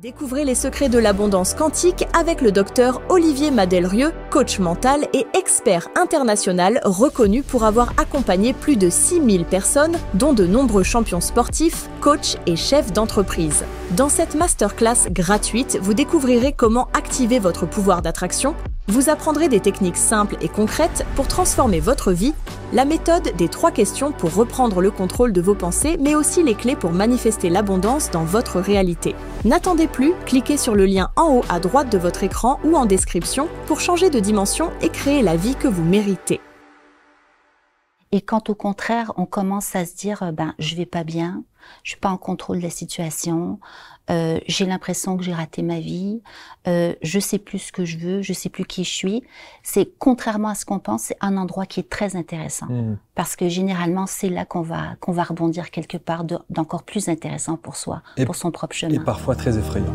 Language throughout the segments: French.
Découvrez les secrets de l'abondance quantique avec le docteur Olivier Madelrieux, coach mental et expert international reconnu pour avoir accompagné plus de 6000 personnes, dont de nombreux champions sportifs, coachs et chefs d'entreprise. Dans cette masterclass gratuite, vous découvrirez comment activer votre pouvoir d'attraction, vous apprendrez des techniques simples et concrètes pour transformer votre vie, la méthode des 3 questions pour reprendre le contrôle de vos pensées, mais aussi les clés pour manifester l'abondance dans votre réalité. N'attendez plus, cliquez sur le lien en haut à droite de votre écran ou en description pour changer de dimension et créer la vie que vous méritez. Et quand au contraire, on commence à se dire je vais pas bien, je suis pas en contrôle de la situation, j'ai l'impression que j'ai raté ma vie, je sais plus ce que je veux, je sais plus qui je suis. C'est contrairement à ce qu'on pense, c'est un endroit qui est très intéressant parce que généralement c'est là qu'on va rebondir quelque part d'encore plus intéressant pour soi, pour son propre chemin. Et parfois très effrayant.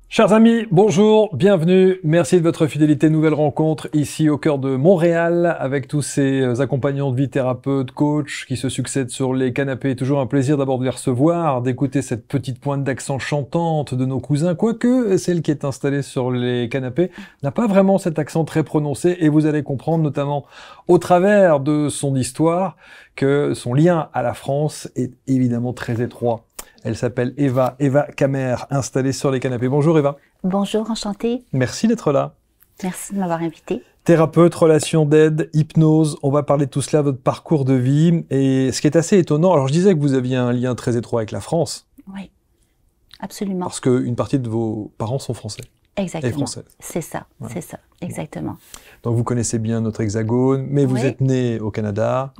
Chers amis, bonjour, bienvenue, merci de votre fidélité, nouvelle rencontre ici au cœur de Montréal avec tous ces accompagnants de vie, thérapeutes, coachs qui se succèdent sur les canapés. Toujours un plaisir d'abord de les recevoir, d'écouter cette petite pointe d'accent chantante de nos cousins, quoique celle qui est installée sur les canapés n'a pas vraiment cet accent très prononcé et vous allez comprendre notamment au travers de son histoire que son lien à la France est évidemment très étroit. Elle s'appelle Eva Kamer, installée sur les canapés. Bonjour Eva. Bonjour, enchantée. Merci d'être là. Merci de m'avoir invitée. Thérapeute, relation d'aide, hypnose, on va parler de tout cela, votre parcours de vie. Et ce qui est assez étonnant, alors je disais que vous aviez un lien très étroit avec la France. Oui, absolument. Parce qu'une partie de vos parents sont français. Exactement. Et français. C'est ça, ouais. C'est ça, exactement. Donc vous connaissez bien notre hexagone, mais vous êtes né au Canada,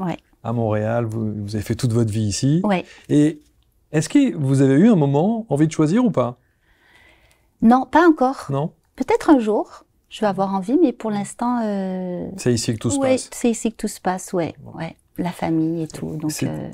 à Montréal, vous avez fait toute votre vie ici. Oui. Et est-ce que vous avez eu un moment envie de choisir ou pas? Non, pas encore. Non? Peut-être un jour, je vais avoir envie, mais pour l'instant... C'est ici que tout se passe. C'est ici que tout se passe, ouais. La famille et tout.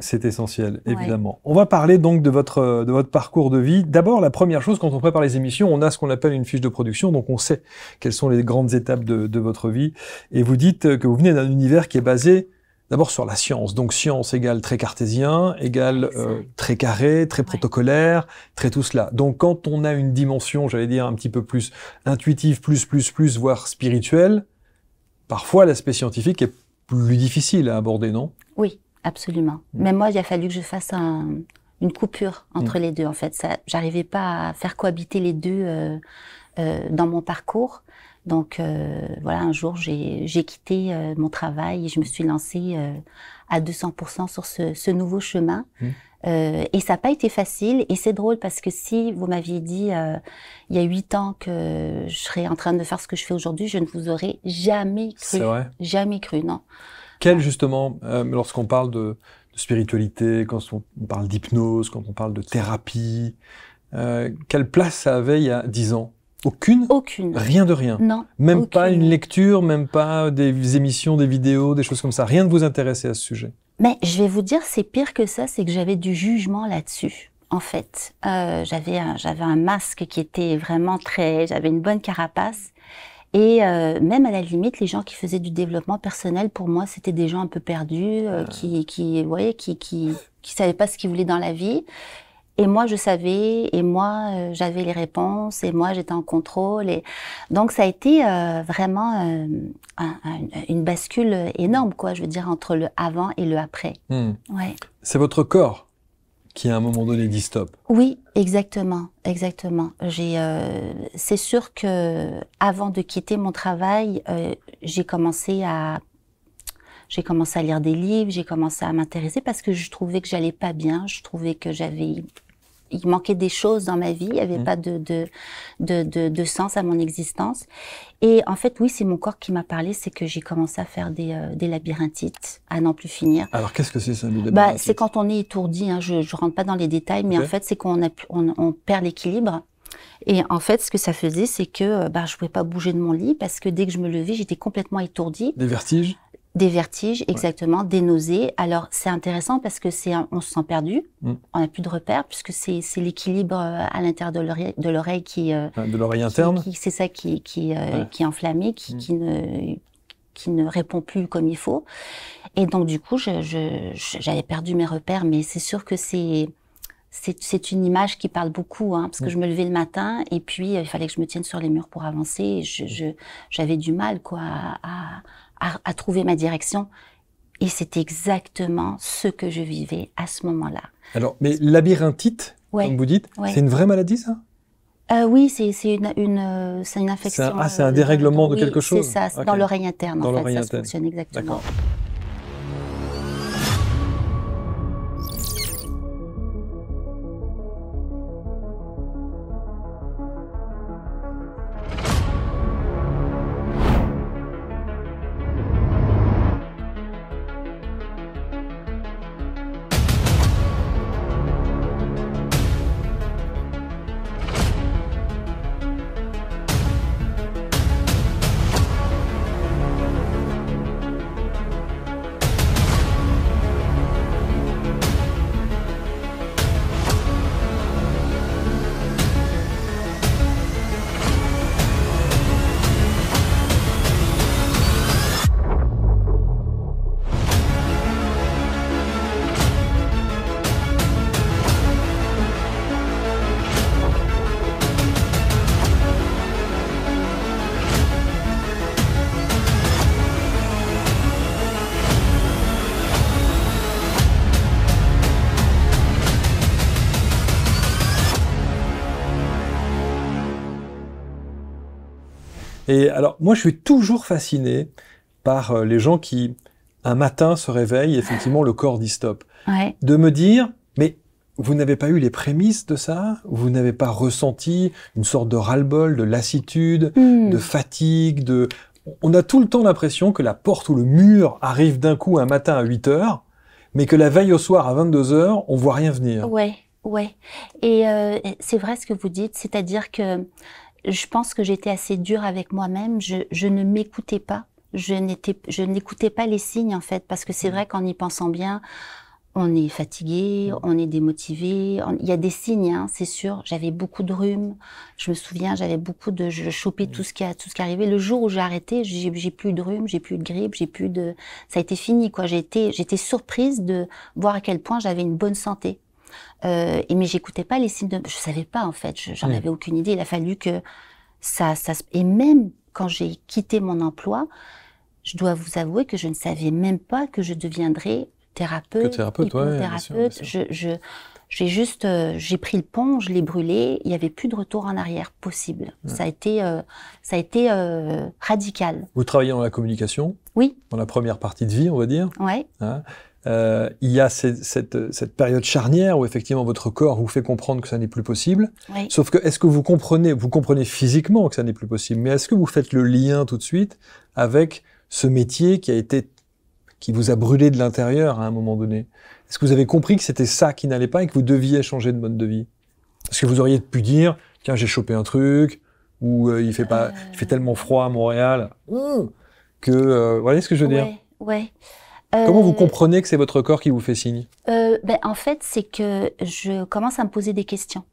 C'est essentiel, évidemment. Ouais. On va parler donc de votre parcours de vie. D'abord, la première chose, quand on prépare les émissions, on a ce qu'on appelle une fiche de production, donc on sait quelles sont les grandes étapes de votre vie. Et vous dites que vous venez d'un univers qui est basé d'abord sur la science, donc science égale très cartésien, égale très carré, très protocolaire, très tout cela. Donc quand on a une dimension, j'allais dire un petit peu plus intuitive, plus, voire spirituelle, parfois l'aspect scientifique est plus difficile à aborder, non? Oui, absolument. Mais moi, il a fallu que je fasse une coupure entre les deux, en fait. J'arrivais pas à faire cohabiter les deux dans mon parcours. Donc voilà, un jour j'ai quitté mon travail et je me suis lancée à 200% sur ce nouveau chemin. Et ça n'a pas été facile. Et c'est drôle parce que si vous m'aviez dit il y a 8 ans que je serais en train de faire ce que je fais aujourd'hui, je ne vous aurais jamais cru. C'est vrai? Jamais cru, non. Quel justement, lorsqu'on parle de spiritualité, quand on parle d'hypnose, quand on parle de thérapie, quelle place ça avait il y a 10 ans? Aucune? Aucune. Rien de rien? Non. Même aucune. Pas une lecture, même pas des émissions, des vidéos, des choses comme ça? Rien ne vous intéressait à ce sujet? Mais je vais vous dire, c'est pire que ça, c'est que j'avais du jugement là-dessus, en fait. J'avais un masque qui était vraiment j'avais une bonne carapace. Et même à la limite, les gens qui faisaient du développement personnel, pour moi, c'était des gens un peu perdus, qui savaient pas ce qu'ils voulaient dans la vie. Et moi, je savais, et moi, j'avais les réponses, et moi, j'étais en contrôle. Et donc, ça a été vraiment une bascule énorme, quoi. Je veux dire, entre le avant et le après. Ouais. C'est votre corps qui, à un moment donné, dit stop. Oui, exactement, exactement. C'est sûr que avant de quitter mon travail, j'ai commencé à lire des livres, j'ai commencé à m'intéresser parce que je trouvais que j'allais pas bien, je trouvais que il manquait des choses dans ma vie, il n'y avait pas de sens à mon existence. Et en fait, oui, c'est mon corps qui m'a parlé, c'est que j'ai commencé à faire des labyrinthites, à n'en plus finir. Alors, qu'est-ce que c'est ça, les labyrinthites? C'est quand on est étourdi, hein, je rentre pas dans les détails, mais en fait, c'est qu'on perd l'équilibre. Et en fait, ce que ça faisait, c'est que je pouvais pas bouger de mon lit parce que dès que je me levais, j'étais complètement étourdie. Des vertiges? Des vertiges, exactement, des nausées. Alors, c'est intéressant parce que on se sent perdu, on n'a plus de repères puisque c'est l'équilibre à l'intérieur de l'oreille qui... de l'oreille interne? C'est ça qui est enflammé, qui ne répond plus comme il faut. Et donc, du coup, j'avais perdu mes repères, mais c'est sûr que c'est une image qui parle beaucoup, hein, parce que je me levais le matin et puis il fallait que je me tienne sur les murs pour avancer. Et j'avais du mal, quoi, à trouver ma direction. Et c'est exactement ce que je vivais à ce moment-là. Alors, mais labyrinthite, comme vous dites, c'est une vraie maladie, ça? Oui, c'est une infection. C'est un dérèglement de quelque chose? C'est ça, okay. Dans l'oreille interne, dans en fait, ça fonctionne exactement. D'accord. Et alors, moi, je suis toujours fasciné par les gens qui, un matin, se réveillent et effectivement, le corps dit stop. Ouais. De me dire, mais vous n'avez pas eu les prémices de ça? Vous n'avez pas ressenti une sorte de ras-le-bol, de lassitude, de fatigue, de... On a tout le temps l'impression que la porte ou le mur arrive d'un coup un matin à 8 heures, mais que la veille au soir à 22 heures, on voit rien venir. Ouais. Et c'est vrai ce que vous dites, c'est-à-dire que je pense que j'étais assez dure avec moi-même, je ne m'écoutais pas, je n'écoutais pas les signes en fait, parce que c'est vrai qu'en y pensant bien, on est fatigué, on est démotivé, il y a des signes, hein, c'est sûr. J'avais beaucoup de rhume, je me souviens, je chopais tout ce qui arrivait. Le jour où j'ai arrêté, j'ai plus de rhume, j'ai plus de grippe, ça a été fini, quoi. J'étais surprise de voir à quel point j'avais une bonne santé. Mais j'écoutais pas les signes je savais pas, en fait, j'en avais aucune idée. Il a fallu que et même quand j'ai quitté mon emploi, je dois vous avouer que je ne savais même pas que je deviendrais thérapeute, hypnothérapeute. Ouais, j'ai pris le pont, je l'ai brûlé, il y avait plus de retour en arrière possible. Ouais. Ça a été radical. Vous travaillez dans la communication? Oui. Dans la première partie de vie, on va dire? Ouais. Hein, il y a cette période charnière où effectivement votre corps vous fait comprendre que ça n'est plus possible. Oui. Sauf que est-ce que vous comprenez physiquement que ça n'est plus possible, mais est-ce que vous faites le lien tout de suite avec ce métier qui vous a brûlé de l'intérieur à un moment donné? Est-ce que vous avez compris que c'était ça qui n'allait pas et que vous deviez changer de mode de vie? Est-ce que vous auriez pu dire, tiens, j'ai chopé un truc, ou il fait tellement froid à Montréal, que, vous voyez ce que je veux dire? Ouais. Comment vous comprenez que c'est votre corps qui vous fait signe? En fait, c'est que je commence à me poser des questions.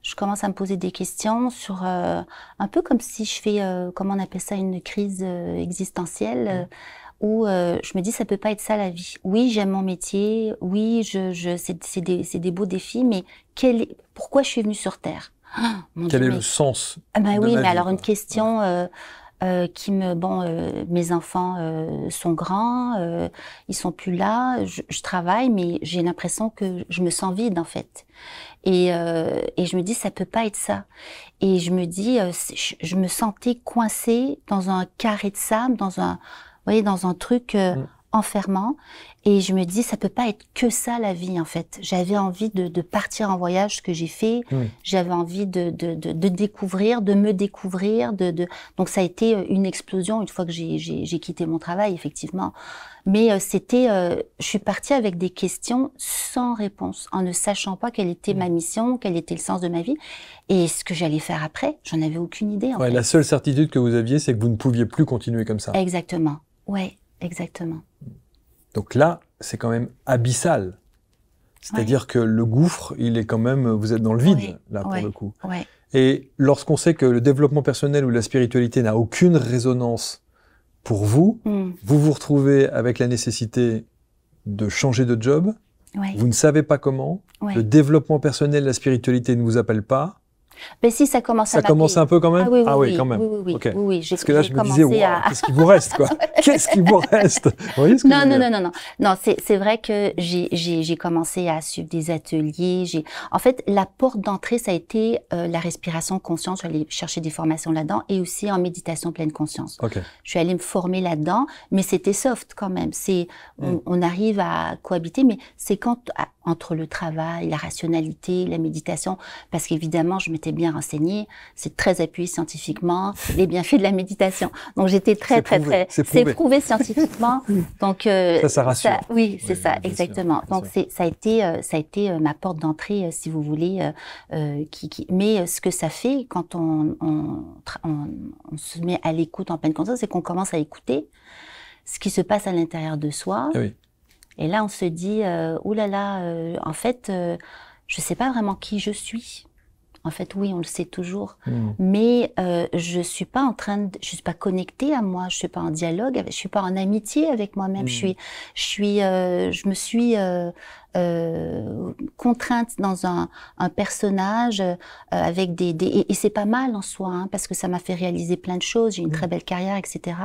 Je commence à me poser des questions sur un peu comme si je fais, comment on appelle ça, une crise existentielle, où je me dis ça peut pas être ça la vie. Oui, j'aime mon métier, oui, c'est des beaux défis, mais pourquoi je suis venue sur Terre? Quel est le sens de oui, ma mais vie, alors quoi. une question mes enfants sont grands, ils sont plus là, je travaille, mais j'ai l'impression que je me sens vide en fait. Et je me dis ça peut pas être ça. Et je me dis, je me sentais coincée dans un carré de sable, dans un truc enfermant. Et je me dis ça peut pas être que ça la vie en fait. J'avais envie de partir en voyage, ce que j'ai fait. J'avais envie de découvrir, de me découvrir. Donc ça a été une explosion une fois que j'ai quitté mon travail effectivement. Mais je suis partie avec des questions sans réponse, en ne sachant pas quelle était ma mission, quel était le sens de ma vie et ce que j'allais faire après. J'en avais aucune idée en fait. La seule certitude que vous aviez, c'est que vous ne pouviez plus continuer comme ça. Exactement. Ouais, exactement. Donc là, c'est quand même abyssal. C'est-à-dire que le gouffre, il est quand même, vous êtes dans le vide, là, pour le coup. Ouais. Et lorsqu'on sait que le développement personnel ou la spiritualité n'a aucune résonance pour vous, vous vous retrouvez avec la nécessité de changer de job, Ouais. Vous ne savez pas comment. Ouais. Le développement personnel, la spiritualité ne vous appelle pas. Mais si, ça commence à Ça commence un peu quand même. Ah oui, quand même. Oui, Okay. oui. Parce que là, je me disais, qu'est-ce qui vous reste, quoi? Qu'est-ce qui vous reste? Vous voyez ce que Non, c'est vrai que j'ai commencé à suivre des ateliers. En fait, la porte d'entrée, ça a été la respiration consciente. Je suis allée chercher des formations là-dedans et aussi en méditation pleine conscience. Okay. Je suis allée me former là-dedans, mais c'était soft quand même. On arrive à cohabiter, mais c'est entre le travail, la rationalité, la méditation, parce qu'évidemment, je m'étais bien renseignée, c'est très appuyé scientifiquement, les bienfaits de la méditation. Donc j'étais c'est prouvé scientifiquement. Donc ça rassure. Oui, c'est ça, exactement. Donc ça a été ma porte d'entrée, si vous voulez, mais ce que ça fait quand on se met à l'écoute en pleine conscience, c'est qu'on commence à écouter ce qui se passe à l'intérieur de soi. Ah oui. Et là, on se dit, en fait, je sais pas vraiment qui je suis. En fait, oui, on le sait toujours. Mais je suis pas connectée à moi. Je suis pas en dialogue. Je suis pas en amitié avec moi-même. Je me suis contrainte dans un personnage avec et c'est pas mal en soi, hein, parce que ça m'a fait réaliser plein de choses. J'ai une très belle carrière, etc.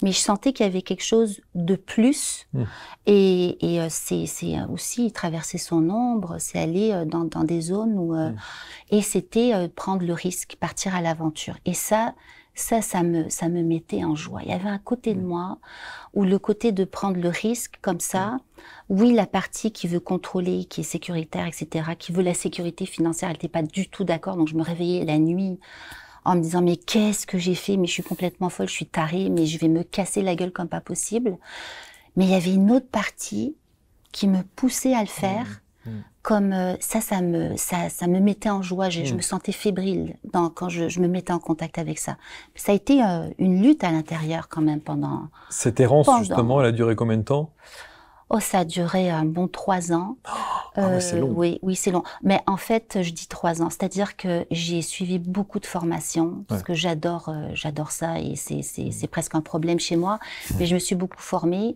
Mais je sentais qu'il y avait quelque chose de plus. Et c'est aussi traverser son ombre, c'est aller dans des zones où et c'était prendre le risque, partir à l'aventure. Et ça me mettait en joie. Il y avait un côté de moi où le côté de prendre le risque comme ça, oui, la partie qui veut contrôler, qui est sécuritaire, etc., qui veut la sécurité financière, elle n'était pas du tout d'accord. Donc je me réveillais la nuit en me disant mais qu'est-ce que j'ai fait? Mais je suis complètement folle, je suis tarée, mais je vais me casser la gueule comme pas possible. Mais il y avait une autre partie qui me poussait à le faire. Comme ça me mettait en joie. Je me sentais fébrile quand je me mettais en contact avec ça. Ça a été une lutte à l'intérieur quand même pendant. Cette errance justement, elle a duré combien de temps? Oh, ça a duré un bon 3 ans. C'est long. Oui, c'est long. Mais en fait, je dis 3 ans, c'est-à-dire que j'ai suivi beaucoup de formations parce que j'adore ça et c'est presque un problème chez moi. Mais je me suis beaucoup formée.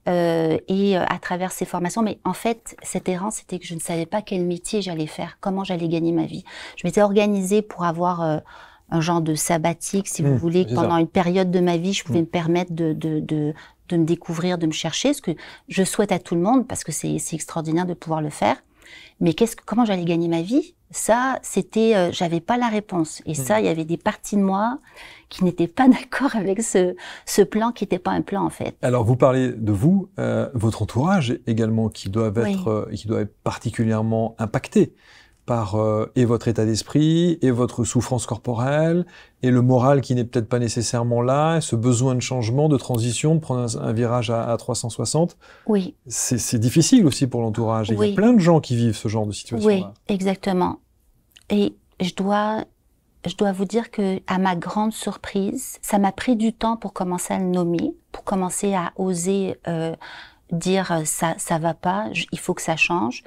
Et à travers ces formations, mais en fait, cette errance, c'était que je ne savais pas quel métier j'allais faire, comment j'allais gagner ma vie. Je m'étais organisée pour avoir un genre de sabbatique, si vous voulez, pendant une période de ma vie, je pouvais me permettre de me découvrir, de me chercher, ce que je souhaite à tout le monde, parce que c'est extraordinaire de pouvoir le faire. Mais comment j'allais gagner ma vie? Ça, c'était, j'avais pas la réponse. Et ça, il y avait des parties de moi qui n'étaient pas d'accord avec ce plan qui n'était pas un plan, en fait. Alors, vous parlez de vous, votre entourage également, qui doivent être particulièrement impactés par et votre état d'esprit, et votre souffrance corporelle, et le moral qui n'est peut-être pas nécessairement là, et ce besoin de changement, de transition, de prendre un virage à 360. Oui. C'est difficile aussi pour l'entourage. Il y a plein de gens qui vivent ce genre de situation-là. Oui, exactement. Et je dois vous dire que, à ma grande surprise, ça m'a pris du temps pour commencer à le nommer, pour commencer à oser dire ça va pas, il faut que ça change.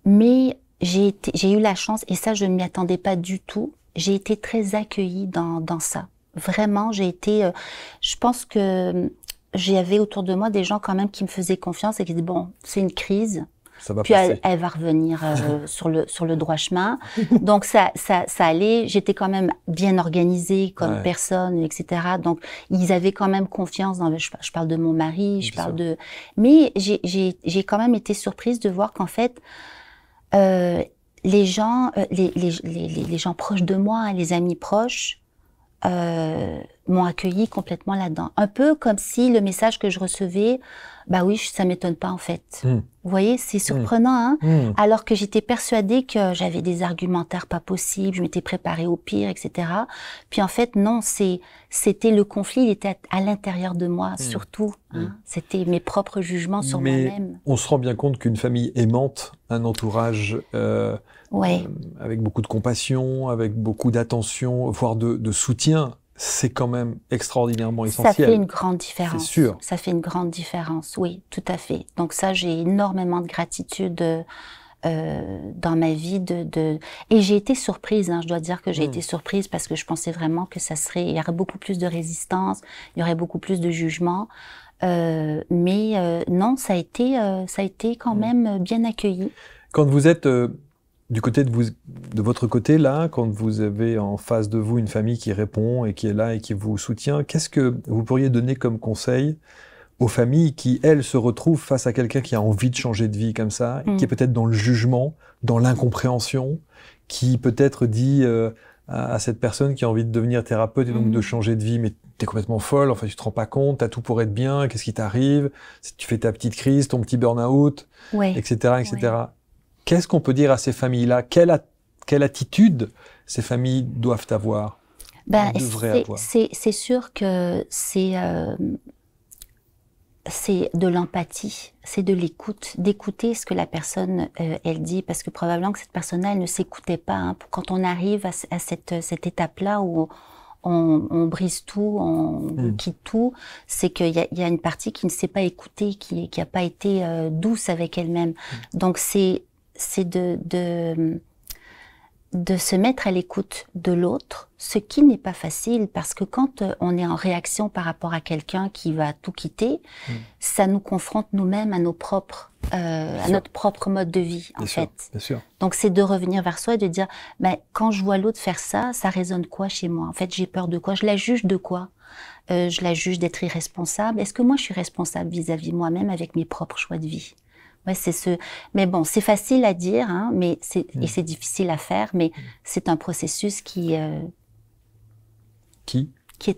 Mais j'ai eu la chance, et ça je ne m'y attendais pas du tout, j'ai été très accueillie dans ça. Vraiment, je pense que j'avais autour de moi des gens quand même qui me faisaient confiance et qui disaient bon, c'est une crise. Ça va puis passer. elle va revenir sur le droit chemin. Donc ça allait. J'étais quand même bien organisée comme personne, etc. Donc ils avaient quand même confiance dans. Je parle de mon mari, mais j'ai quand même été surprise de voir qu'en fait les gens proches de moi, les amis proches, m'ont accueilli complètement là-dedans. Un peu comme si le message que je recevais, bah oui, ça m'étonne pas en fait. Vous voyez, c'est surprenant, hein. Alors que j'étais persuadée que j'avais des argumentaires pas possibles, je m'étais préparée au pire, etc. Puis en fait, non, c'était le conflit, il était à l'intérieur de moi, surtout. Hein. C'était mes propres jugements sur moi-même. On se rend bien compte qu'une famille aimante, un entourage avec beaucoup de compassion, avec beaucoup d'attention, voire de soutien, c'est quand même extraordinairement essentiel. Ça fait une grande différence. C'est sûr. Ça fait une grande différence, oui, tout à fait. Donc ça, j'ai énormément de gratitude dans ma vie. Et j'ai été surprise, hein, je dois dire que j'ai été surprise parce que je pensais vraiment que il y aurait beaucoup plus de résistance, il y aurait beaucoup plus de jugement. Non, ça a été quand même bien accueilli. Quand vous êtes du côté de votre côté, là, quand vous avez en face de vous une famille qui répond et qui est là et qui vous soutient, qu'est-ce que vous pourriez donner comme conseil aux familles qui, elles, se retrouvent face à quelqu'un qui a envie de changer de vie comme ça, qui est peut-être dans le jugement, dans l'incompréhension, qui peut-être dit à cette personne qui a envie de devenir thérapeute et donc de changer de vie, mais t'es complètement folle, enfin tu te rends pas compte, t'as tout pour être bien, qu'est-ce qui t'arrive, tu fais ta petite crise, ton petit burn-out, etc., etc. Ouais. Qu'est-ce qu'on peut dire à ces familles-là? Quelle attitude ces familles doivent avoir? C'est sûr que c'est de l'empathie, c'est de l'écoute, d'écouter ce que la personne elle dit, parce que probablement que cette personne-là elle ne s'écoutait pas. Hein. Quand on arrive à cette étape-là où on brise tout, on quitte tout, c'est qu'il y a une partie qui ne s'est pas écoutée, qui n'a pas été douce avec elle-même. Donc c'est de se mettre à l'écoute de l'autre, ce qui n'est pas facile, parce que quand on est en réaction par rapport à quelqu'un qui va tout quitter, ça nous confronte nous-mêmes à nos propres, à notre propre mode de vie, en fait. Bien sûr. Donc c'est de revenir vers soi et de dire, quand je vois l'autre faire ça, ça résonne quoi chez moi? En fait, j'ai peur de quoi? Je la juge de quoi? Je la juge d'être irresponsable. Est-ce que moi je suis responsable vis-à-vis moi-même avec mes propres choix de vie? Ouais, mais bon, c'est facile à dire, hein, mais et c'est difficile à faire, mais c'est un processus qui est intéressant. Qui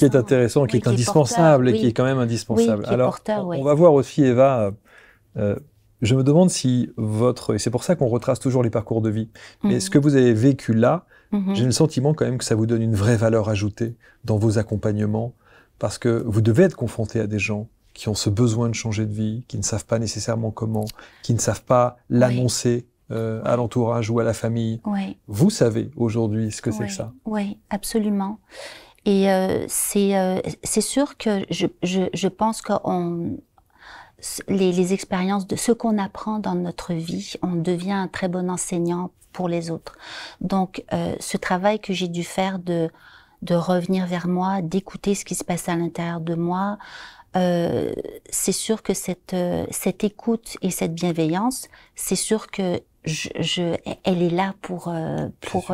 est intéressant, qui est indispensable et qui est quand même indispensable. Alors, on va voir aussi, Eva, je me demande si et c'est pour ça qu'on retrace toujours les parcours de vie, mais ce que vous avez vécu là, j'ai le sentiment quand même que ça vous donne une vraie valeur ajoutée dans vos accompagnements, parce que vous devez être confronté à des gens qui ont ce besoin de changer de vie, qui ne savent pas nécessairement comment, qui ne savent pas l'annoncer à l'entourage ou à la famille. Vous savez aujourd'hui ce que c'est que ça. Oui, absolument. Et c'est sûr que je pense que les expériences de ce qu'on apprend dans notre vie, on devient un très bon enseignant pour les autres. Donc, ce travail que j'ai dû faire de revenir vers moi, d'écouter ce qui se passe à l'intérieur de moi, c'est sûr que cette écoute et cette bienveillance, c'est sûr que elle est là pour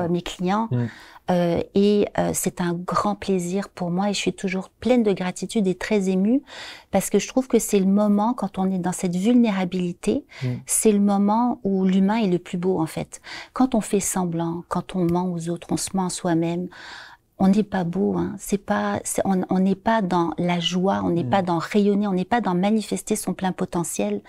mes clients. Et c'est un grand plaisir pour moi et je suis toujours pleine de gratitude et très émue parce que je trouve que c'est le moment, quand on est dans cette vulnérabilité, c'est le moment où l'humain est le plus beau en fait. Quand on fait semblant, quand on ment aux autres, on se ment à soi-même, on n'est pas beau, hein. On n'est pas dans la joie, on n'est pas dans rayonner, on n'est pas dans manifester son plein potentiel.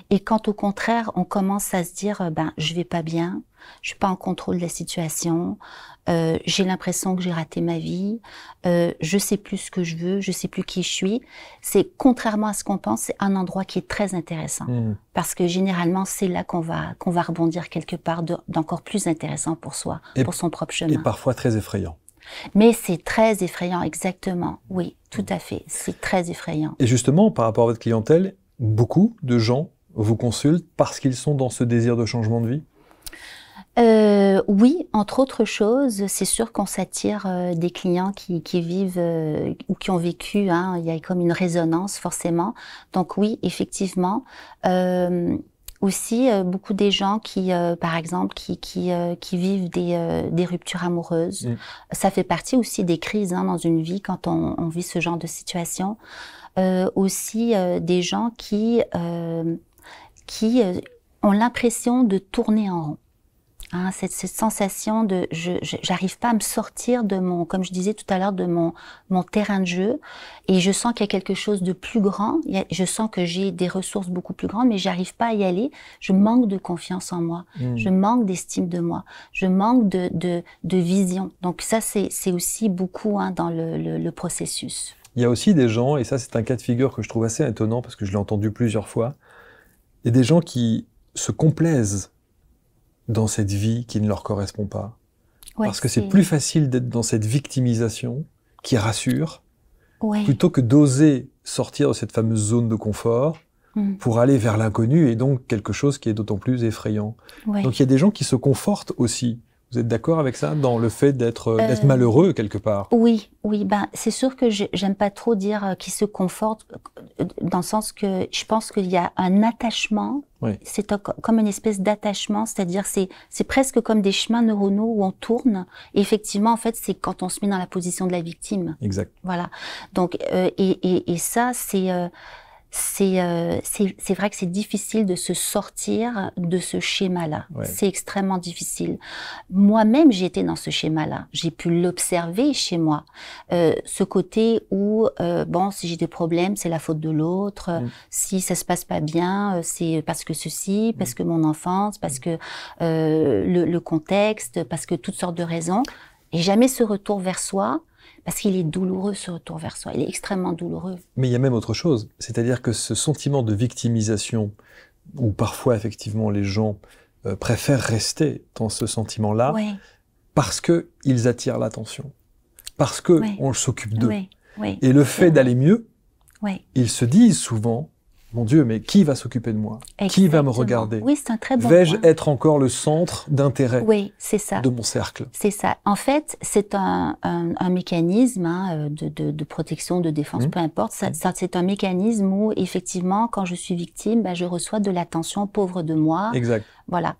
Et quand au contraire, on commence à se dire, je vais pas bien, je suis pas en contrôle de la situation, j'ai l'impression que j'ai raté ma vie, je sais plus ce que je veux, je sais plus qui je suis. C'est contrairement à ce qu'on pense, c'est un endroit qui est très intéressant parce que généralement c'est là qu'on va rebondir quelque part d'encore plus intéressant pour soi, pour son propre chemin. Et parfois très effrayant. Mais c'est très effrayant, exactement. Oui, tout à fait. C'est très effrayant. Et justement, par rapport à votre clientèle, beaucoup de gens vous consultent parce qu'ils sont dans ce désir de changement de vie? Oui, entre autres choses, c'est sûr qu'on s'attire des clients qui vivent ou qui ont vécu, hein, il y a comme une résonance forcément. Donc oui, effectivement. Aussi, beaucoup des gens qui, par exemple, qui vivent des ruptures amoureuses. Ça fait partie aussi des crises hein, dans une vie quand on vit ce genre de situation. Aussi, des gens qui ont l'impression de tourner en rond. Hein, cette sensation de j'arrive pas à me sortir de comme je disais tout à l'heure, de mon terrain de jeu, et je sens qu'il y a quelque chose de plus grand, je sens que j'ai des ressources beaucoup plus grandes, mais j'arrive pas à y aller, je manque de confiance en moi, je manque d'estime de moi, je manque de vision. Donc ça c'est aussi beaucoup hein, dans le processus. Il y a aussi des gens, et ça c'est un cas de figure que je trouve assez étonnant parce que je l'ai entendu plusieurs fois, il y a des gens qui se complaisent dans cette vie qui ne leur correspond pas. Parce que c'est plus facile d'être dans cette victimisation qui rassure, plutôt que d'oser sortir de cette fameuse zone de confort pour aller vers l'inconnu et donc quelque chose qui est d'autant plus effrayant. Donc il y a des gens qui se confortent aussi. Vous êtes d'accord avec ça, dans le fait d'être malheureux quelque part? Oui, oui. Ben, c'est sûr que j'aime pas trop dire qu'il se conforte, dans le sens que je pense qu'il y a un attachement. Oui. C'est comme une espèce d'attachement, c'est-à-dire c'est presque comme des chemins neuronaux où on tourne. Et effectivement, en fait, c'est quand on se met dans la position de la victime. Exact. Voilà. Donc, et ça, c'est vrai que c'est difficile de se sortir de ce schéma-là. Ouais. C'est extrêmement difficile. Moi-même, j'ai été dans ce schéma-là. J'ai pu l'observer chez moi. Ce côté où, bon, si j'ai des problèmes, c'est la faute de l'autre. Si ça se passe pas bien, c'est parce que ceci, parce que mon enfance, parce que le contexte, parce que toutes sortes de raisons. Et jamais ce retour vers soi. Parce qu'il est douloureux, ce retour vers soi. Il est extrêmement douloureux. Mais il y a même autre chose. C'est-à-dire que ce sentiment de victimisation, où parfois, effectivement, les gens préfèrent rester dans ce sentiment-là, Oui. parce qu'ils attirent l'attention. Parce qu'on Oui. s'occupe d'eux. Oui. Oui. Et le fait d'aller mieux, Oui. ils se disent souvent, mon Dieu, mais qui va s'occuper de moi? Qui va me regarder? Oui, c'est un très bon Vais-je point. être encore le centre d'intérêt Oui, c'est ça. de mon cercle? C'est ça. En fait, c'est un mécanisme de protection, de défense, peu importe. C'est un mécanisme où, effectivement, quand je suis victime, ben, je reçois de l'attention, pauvre de moi. Exact. Voilà.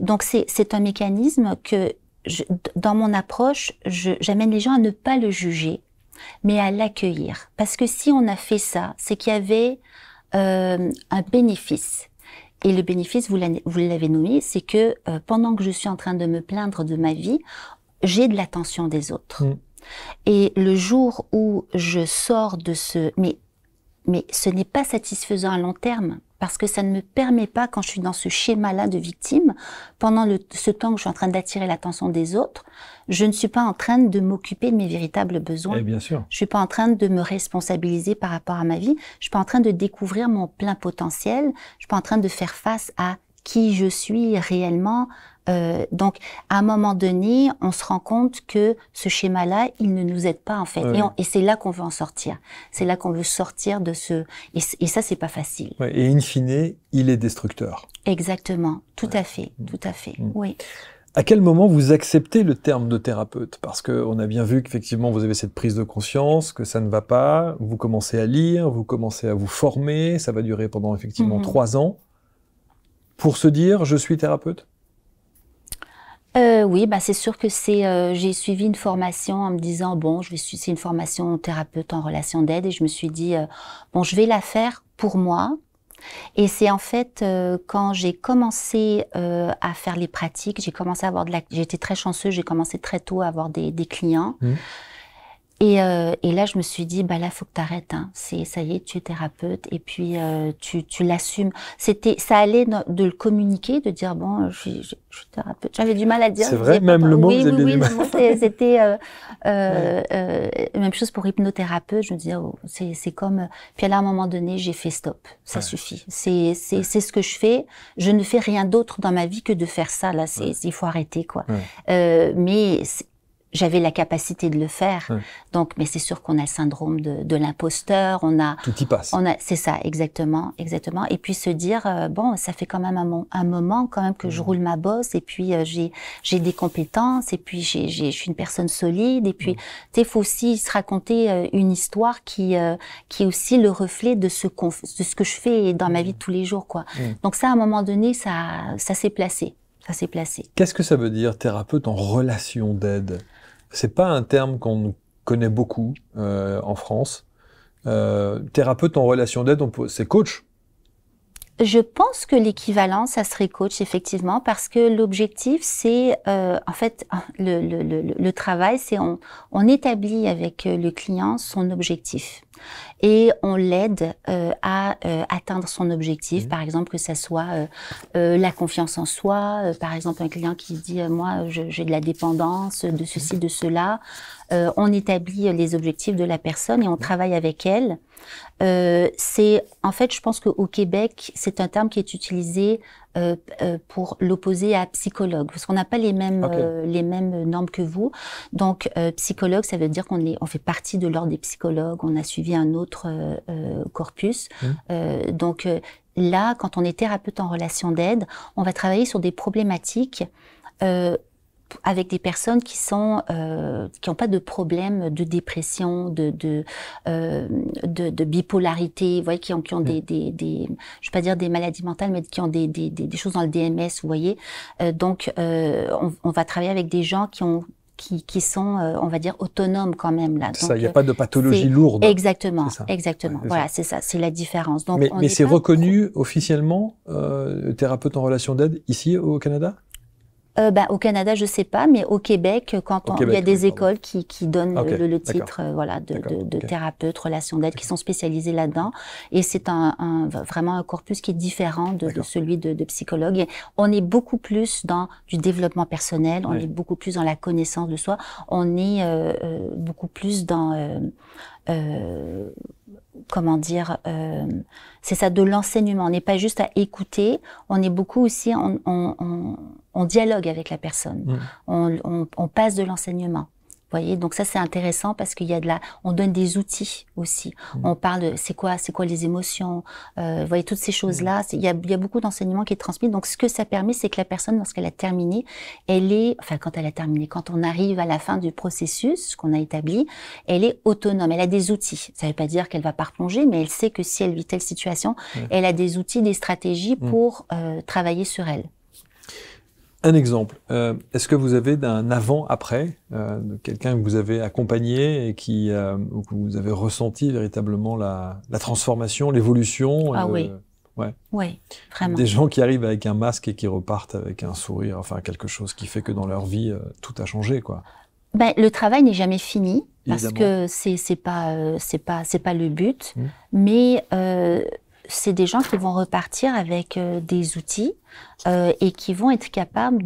Donc, c'est un mécanisme que, dans mon approche, j'amène les gens à ne pas le juger, mais à l'accueillir. Parce que si on a fait ça, c'est qu'il y avait un bénéfice. Et le bénéfice, vous l'avez nommé, c'est que pendant que je suis en train de me plaindre de ma vie, j'ai de l'attention des autres. Et le jour où je sors de ce... Mais ce n'est pas satisfaisant à long terme, parce que ça ne me permet pas, quand je suis dans ce schéma-là de victime, pendant ce temps que je suis en train d'attirer l'attention des autres, je ne suis pas en train de m'occuper de mes véritables besoins. Et bien sûr. Je suis pas en train de me responsabiliser par rapport à ma vie. Je suis pas en train de découvrir mon plein potentiel. Je suis pas en train de faire face à qui je suis réellement. Donc, à un moment donné, on se rend compte que ce schéma-là, il ne nous aide pas en fait. Ouais. Et c'est là qu'on veut en sortir. C'est là qu'on veut sortir de ce... Et ça, c'est pas facile. Ouais, et in fine, il est destructeur. Exactement. Tout à fait. Tout à fait. Oui. À quel moment vous acceptez le terme de thérapeute? Parce qu'on a bien vu qu'effectivement, vous avez cette prise de conscience, que ça ne va pas, vous commencez à lire, vous commencez à vous former, ça va durer pendant effectivement 3 ans, pour se dire « je suis thérapeute ». Oui, bah c'est sûr que j'ai suivi une formation en me disant bon, c'est une formation thérapeute en relation d'aide et je me suis dit bon, je vais la faire pour moi. Et c'est en fait quand j'ai commencé à faire les pratiques, j'ai commencé à avoir j'ai été très chanceuse, j'ai commencé très tôt à avoir des clients. Et là, je me suis dit, bah là, faut que t'arrêtes. Hein. Ça y est, tu es thérapeute. Et puis tu l'assumes. Ça allait de le communiquer, de dire bon, je suis thérapeute. J'avais du mal à dire. C'est vrai, même le mot, oui, vous avez oui, du mal. c'était même chose pour hypnothérapeute. Je me disais, oh, c'est comme. Puis là, à un moment donné, j'ai fait stop. Ça suffit. C'est ce que je fais. Je ne fais rien d'autre dans ma vie que de faire ça. Là, il faut arrêter quoi. Mais j'avais la capacité de le faire. Donc, mais c'est sûr qu'on a le syndrome de l'imposteur, tout y passe. C'est ça, exactement. Et puis se dire, bon, ça fait quand même un moment quand même que je roule ma bosse, et puis j'ai des compétences, et puis je suis une personne solide, et puis, tu sais, faut aussi se raconter une histoire qui est aussi le reflet de ce que je fais dans ma vie de tous les jours, quoi. Donc ça, à un moment donné, ça s'est placé. Ça s'est placé. Qu'est-ce que ça veut dire, thérapeute en relation d'aide? C'est pas un terme qu'on connaît beaucoup en France. Thérapeute en relation d'aide, c'est coach? Je pense que l'équivalent, ça serait coach, effectivement, parce que l'objectif, c'est, en fait, le travail, c'est on établit avec le client son objectif. Et on l'aide à atteindre son objectif, par exemple que ça soit la confiance en soi, par exemple un client qui dit moi j'ai de la dépendance, de ceci, de cela. On établit les objectifs de la personne et on travaille avec elle. En fait, je pense qu'au Québec, c'est un terme qui est utilisé pour l'opposer à psychologue, parce qu'on n'a pas les mêmes normes que vous. Donc, psychologue, ça veut dire on fait partie de l'ordre des psychologues, on a suivi un autre corpus. Donc là, quand on est thérapeute en relation d'aide, on va travailler sur des problématiques avec des personnes qui n'ont pas de problème de dépression, de bipolarité, vous voyez, qui ont je vais pas dire des maladies mentales, mais qui ont des choses dans le DMS, vous voyez. Donc, on va travailler avec des gens qui sont, on va dire, autonomes quand même là. Ça, il n'y a pas de pathologie lourde. Exactement, ça. exactement. Ouais, voilà, c'est ça, c'est la différence. Donc, mais c'est reconnu officiellement, thérapeute en relation d'aide, ici au Canada? Au Canada, je sais pas, mais au Québec, il y a des écoles qui donnent le titre, voilà, de thérapeute, relation d'aide, qui sont spécialisées là-dedans. Et c'est vraiment un corpus qui est différent de celui de psychologue. Et on est beaucoup plus dans du développement personnel, on est beaucoup plus dans la connaissance de soi, on est beaucoup plus dans comment dire, c'est ça, de l'enseignement. On n'est pas juste à écouter, on est beaucoup aussi, on dialogue avec la personne, on passe de l'enseignement. Vous voyez, donc ça c'est intéressant parce qu'il y a on donne des outils aussi. On parle de c'est quoi les émotions, vous voyez toutes ces choses-là. Il y a beaucoup d'enseignements qui est transmis. Donc ce que ça permet, c'est que la personne, lorsqu'elle a terminé, quand on arrive à la fin du processus qu'on a établi, elle est autonome. Elle a des outils. Ça ne veut pas dire qu'elle va pas replonger, mais elle sait que si elle vit telle situation, elle a des outils, des stratégies pour travailler sur elle. Un exemple, est-ce que vous avez d'un avant-après, de quelqu'un que vous avez accompagné et où vous avez ressenti véritablement la transformation, l'évolution? Ah oui. Oui, vraiment. Des gens qui arrivent avec un masque et qui repartent avec un sourire, enfin quelque chose qui fait que dans leur vie, tout a changé, quoi. Le travail n'est jamais fini, parce que c'est pas le but, mais c'est des gens qui vont repartir avec des outils et qui vont être capables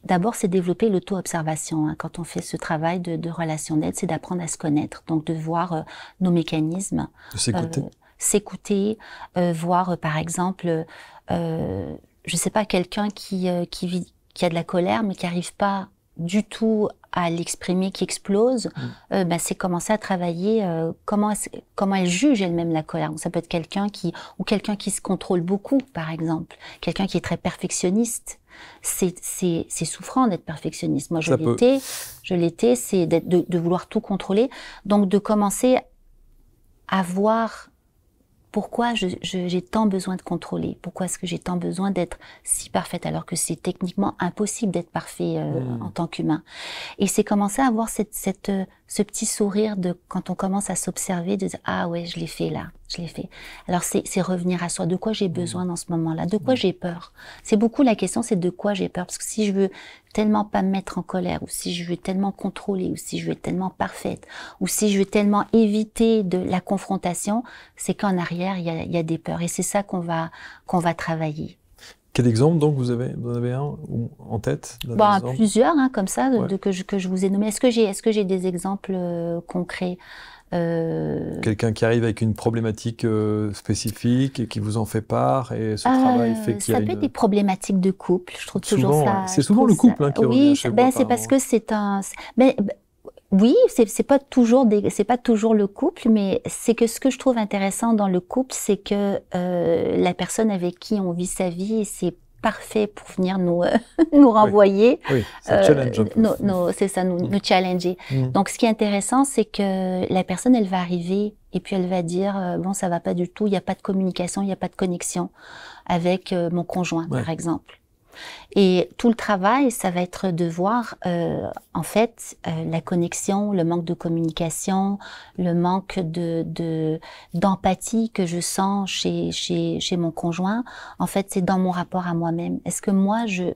d'abord, c'est développer l'auto-observation. Hein. Quand on fait ce travail de relation d'aide, c'est d'apprendre à se connaître, donc de voir nos mécanismes. De s'écouter. S'écouter, voir par exemple, je sais pas, quelqu'un qui a de la colère mais qui n'arrive pas du tout à l'exprimer, qui explose, c'est commencer à travailler comment elle juge elle-même la colère. Donc, ça peut être quelqu'un qui se contrôle beaucoup, par exemple, quelqu'un qui est très perfectionniste. C'est souffrant d'être perfectionniste. Moi, je l'étais, c'est de vouloir tout contrôler. Donc, de commencer à voir pourquoi j'ai tant besoin de contrôler, pourquoi est-ce que j'ai tant besoin d'être si parfaite alors que c'est techniquement impossible d'être parfait en tant qu'humain. Et c'est commencer à avoir ce petit sourire de quand on commence à s'observer, de dire ah ouais, je l'ai fait là, je l'ai fait. Alors c'est revenir à soi, de quoi j'ai besoin dans ce moment-là, de quoi j'ai peur. C'est beaucoup la question, c'est de quoi j'ai peur, parce que si je veux tellement pas me mettre en colère, ou si je veux tellement contrôler, ou si je veux être tellement parfaite, ou si je veux tellement éviter de la confrontation, c'est qu'en arrière il y a des peurs, et c'est ça qu'on va travailler. Quel exemple donc vous avez un en tête? Plusieurs, hein, comme ça, que je vous ai nommé. Est-ce que j'ai des exemples concrets? Quelqu'un qui arrive avec une problématique spécifique et qui vous en fait part, et ce travail fait qu'il y a ça peut être des problématiques de couple. Je trouve toujours ça. C'est souvent le couple qui revient chez vous. C'est parce que c'est un. Oui, c'est pas toujours le couple, mais c'est que ce que je trouve intéressant dans le couple, c'est que la personne avec qui on vit sa vie, c'est parfait pour venir nous renvoyer. Oui, c'est challenge. C'est ça, nous challenger. Donc, ce qui est intéressant, c'est que la personne, elle va arriver et puis elle va dire bon, ça va pas du tout, il y a pas de communication, il y a pas de connexion avec mon conjoint, par exemple. Et tout le travail, ça va être de voir, en fait, la connexion, le manque de communication, le manque d'empathie que je sens chez mon conjoint. En fait, c'est dans mon rapport à moi-même. Est-ce que moi, je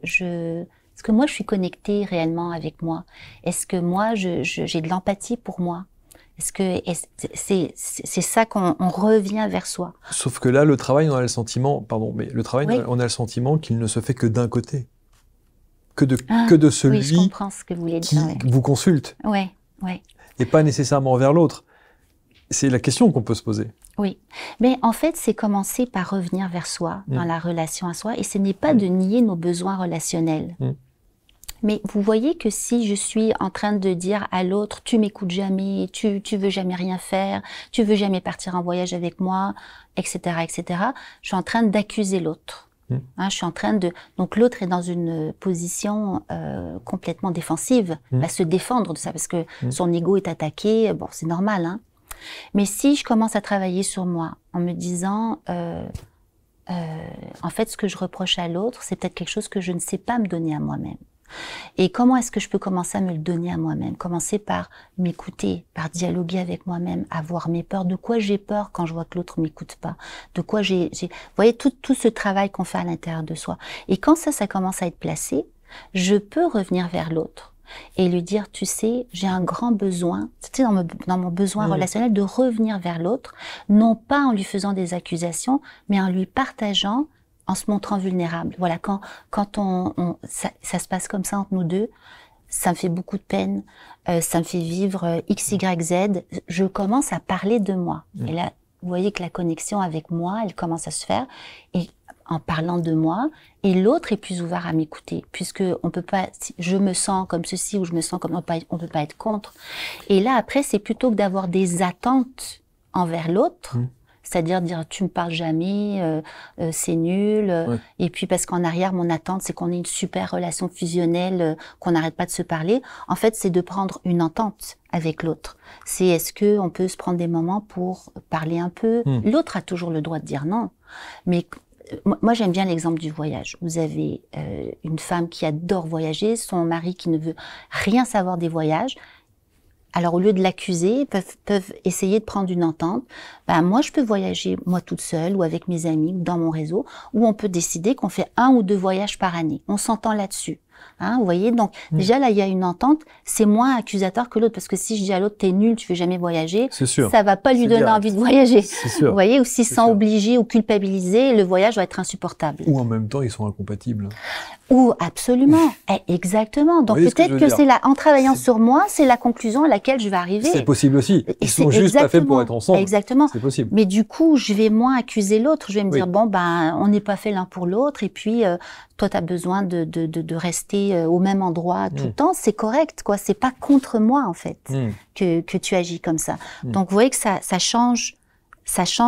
suis connectée réellement avec moi? Est-ce que moi, j'ai de l'empathie pour moi? Est-ce que c'est ça qu'on revient vers soi? Sauf que là, le travail, on a le sentiment, on a le sentiment qu'il ne se fait que d'un côté, que de celui je comprends ce que vous voulez dire, qui vous consulte, et pas nécessairement vers l'autre. C'est la question qu'on peut se poser. Oui, mais en fait, c'est commencer par revenir vers soi, dans la relation à soi, et ce n'est pas de nier nos besoins relationnels. Mais vous voyez que si je suis en train de dire à l'autre, tu m'écoutes jamais, tu veux jamais rien faire, tu veux jamais partir en voyage avec moi, etc., etc., je suis en train d'accuser l'autre. Hein, je suis en train de... Donc l'autre est dans une position complètement défensive, va se défendre de ça parce que son ego est attaqué. Bon, c'est normal. Hein. Mais si je commence à travailler sur moi en me disant, en fait, ce que je reproche à l'autre, c'est peut-être quelque chose que je ne sais pas me donner à moi-même. Et comment est-ce que je peux commencer à me le donner à moi-même? Commencer par m'écouter, par dialoguer avec moi-même, avoir mes peurs. De quoi j'ai peur quand je vois que l'autre m'écoute pas? De quoi Vous voyez, tout ce travail qu'on fait à l'intérieur de soi. Et quand ça commence à être placé, je peux revenir vers l'autre et lui dire, tu sais, j'ai un grand besoin, tu sais, dans mon besoin relationnel, de revenir vers l'autre, non pas en lui faisant des accusations, mais en lui partageant, en se montrant vulnérable. Voilà, quand ça se passe comme ça entre nous deux, ça me fait beaucoup de peine, ça me fait vivre X, Y, Z, je commence à parler de moi. Et là, vous voyez que la connexion avec moi, elle commence à se faire, et en parlant de moi, et l'autre est plus ouvert à m'écouter, puisque on peut pas, je me sens comme ceci, ou je me sens comme, on peut pas être contre. Et là, après, c'est plutôt que d'avoir des attentes envers l'autre, c'est-à-dire dire tu me parles jamais, c'est nul. Et puis parce qu'en arrière mon attente c'est qu'on ait une super relation fusionnelle, qu'on n'arrête pas de se parler. En fait c'est de prendre une entente avec l'autre. C'est est-ce que on peut se prendre des moments pour parler un peu. L'autre a toujours le droit de dire non. Mais moi j'aime bien l'exemple du voyage. Vous avez une femme qui adore voyager, son mari qui ne veut rien savoir des voyages. Alors, au lieu de l'accuser, peuvent essayer de prendre une entente. Ben, moi, je peux voyager, moi, toute seule, ou avec mes amis, ou dans mon réseau, ou on peut décider qu'on fait 1 ou 2 voyages par année. On s'entend là-dessus. Hein, vous voyez, donc déjà là il y a une entente, c'est moins accusateur que l'autre, parce que si je dis à l'autre t'es nul, tu veux jamais voyager, ça va pas lui donner envie de voyager. Vous voyez, ou s'il se sent obligé ou culpabilisé, le voyage va être insupportable. Ou en même temps ils sont incompatibles. Ou absolument, exactement. Donc peut-être que c'est là, en travaillant sur moi, c'est la conclusion à laquelle je vais arriver. C'est possible aussi. Ils sont juste pas faits pour être ensemble. Exactement. C'est possible. Mais du coup, je vais moins accuser l'autre. Je vais me dire bon ben, on n'est pas fait l'un pour l'autre. Et puis toi, tu as besoin de rester au même endroit tout le temps. C'est correct, quoi. C'est pas contre moi en fait que tu agis comme ça. Donc vous voyez que ça change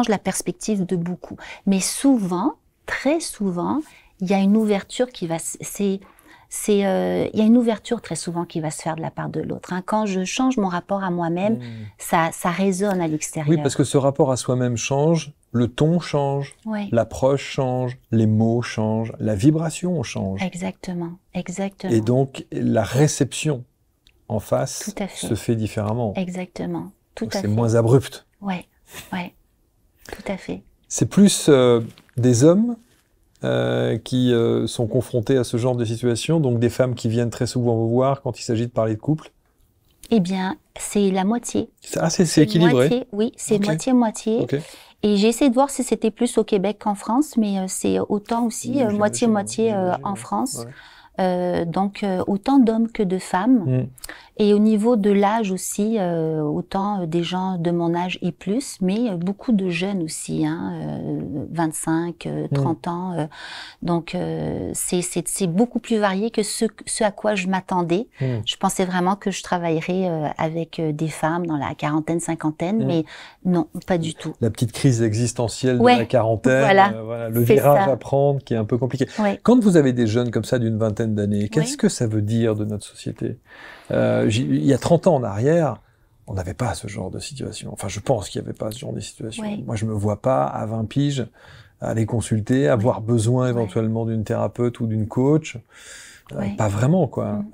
la perspective de beaucoup. Mais souvent, très souvent, il y a une ouverture qui va, il y a une ouverture très souvent qui va se faire de la part de l'autre. Hein. Quand je change mon rapport à moi-même, ça résonne à l'extérieur. Oui, parce que ce rapport à soi-même change, le ton change, l'approche change, les mots changent, la vibration change. Exactement, exactement. Et donc, la réception en face se fait différemment. Exactement, tout à fait. C'est moins abrupt. Ouais, tout à fait. C'est plus des hommes qui sont confrontés à ce genre de situation, donc des femmes qui viennent très souvent vous voir quand il s'agit de parler de couple? Eh bien, c'est la moitié. Ah, c'est équilibré? Moitié, oui, c'est moitié-moitié. Okay. Et j'ai essayé de voir si c'était plus au Québec qu'en France, mais c'est autant aussi, moitié-moitié en France. Donc, autant d'hommes que de femmes. Et au niveau de l'âge aussi, autant des gens de mon âge et plus, mais beaucoup de jeunes aussi, hein, 25, 30 ans. Donc, c'est beaucoup plus varié que ce à quoi je m'attendais. Je pensais vraiment que je travaillerais avec des femmes dans la quarantaine, cinquantaine, mais non, pas du tout. La petite crise existentielle de la quarantaine, voilà, le virage à prendre qui est un peu compliqué. Quand vous avez des jeunes comme ça d'une vingtaine d'années, qu'est-ce que ça veut dire de notre société? Il y a 30 ans en arrière, on n'avait pas ce genre de situation. Enfin, je pense qu'il n'y avait pas ce genre de situation. Moi, je me vois pas, à 20 piges, aller consulter, avoir besoin éventuellement d'une thérapeute ou d'une coach. Pas vraiment, quoi.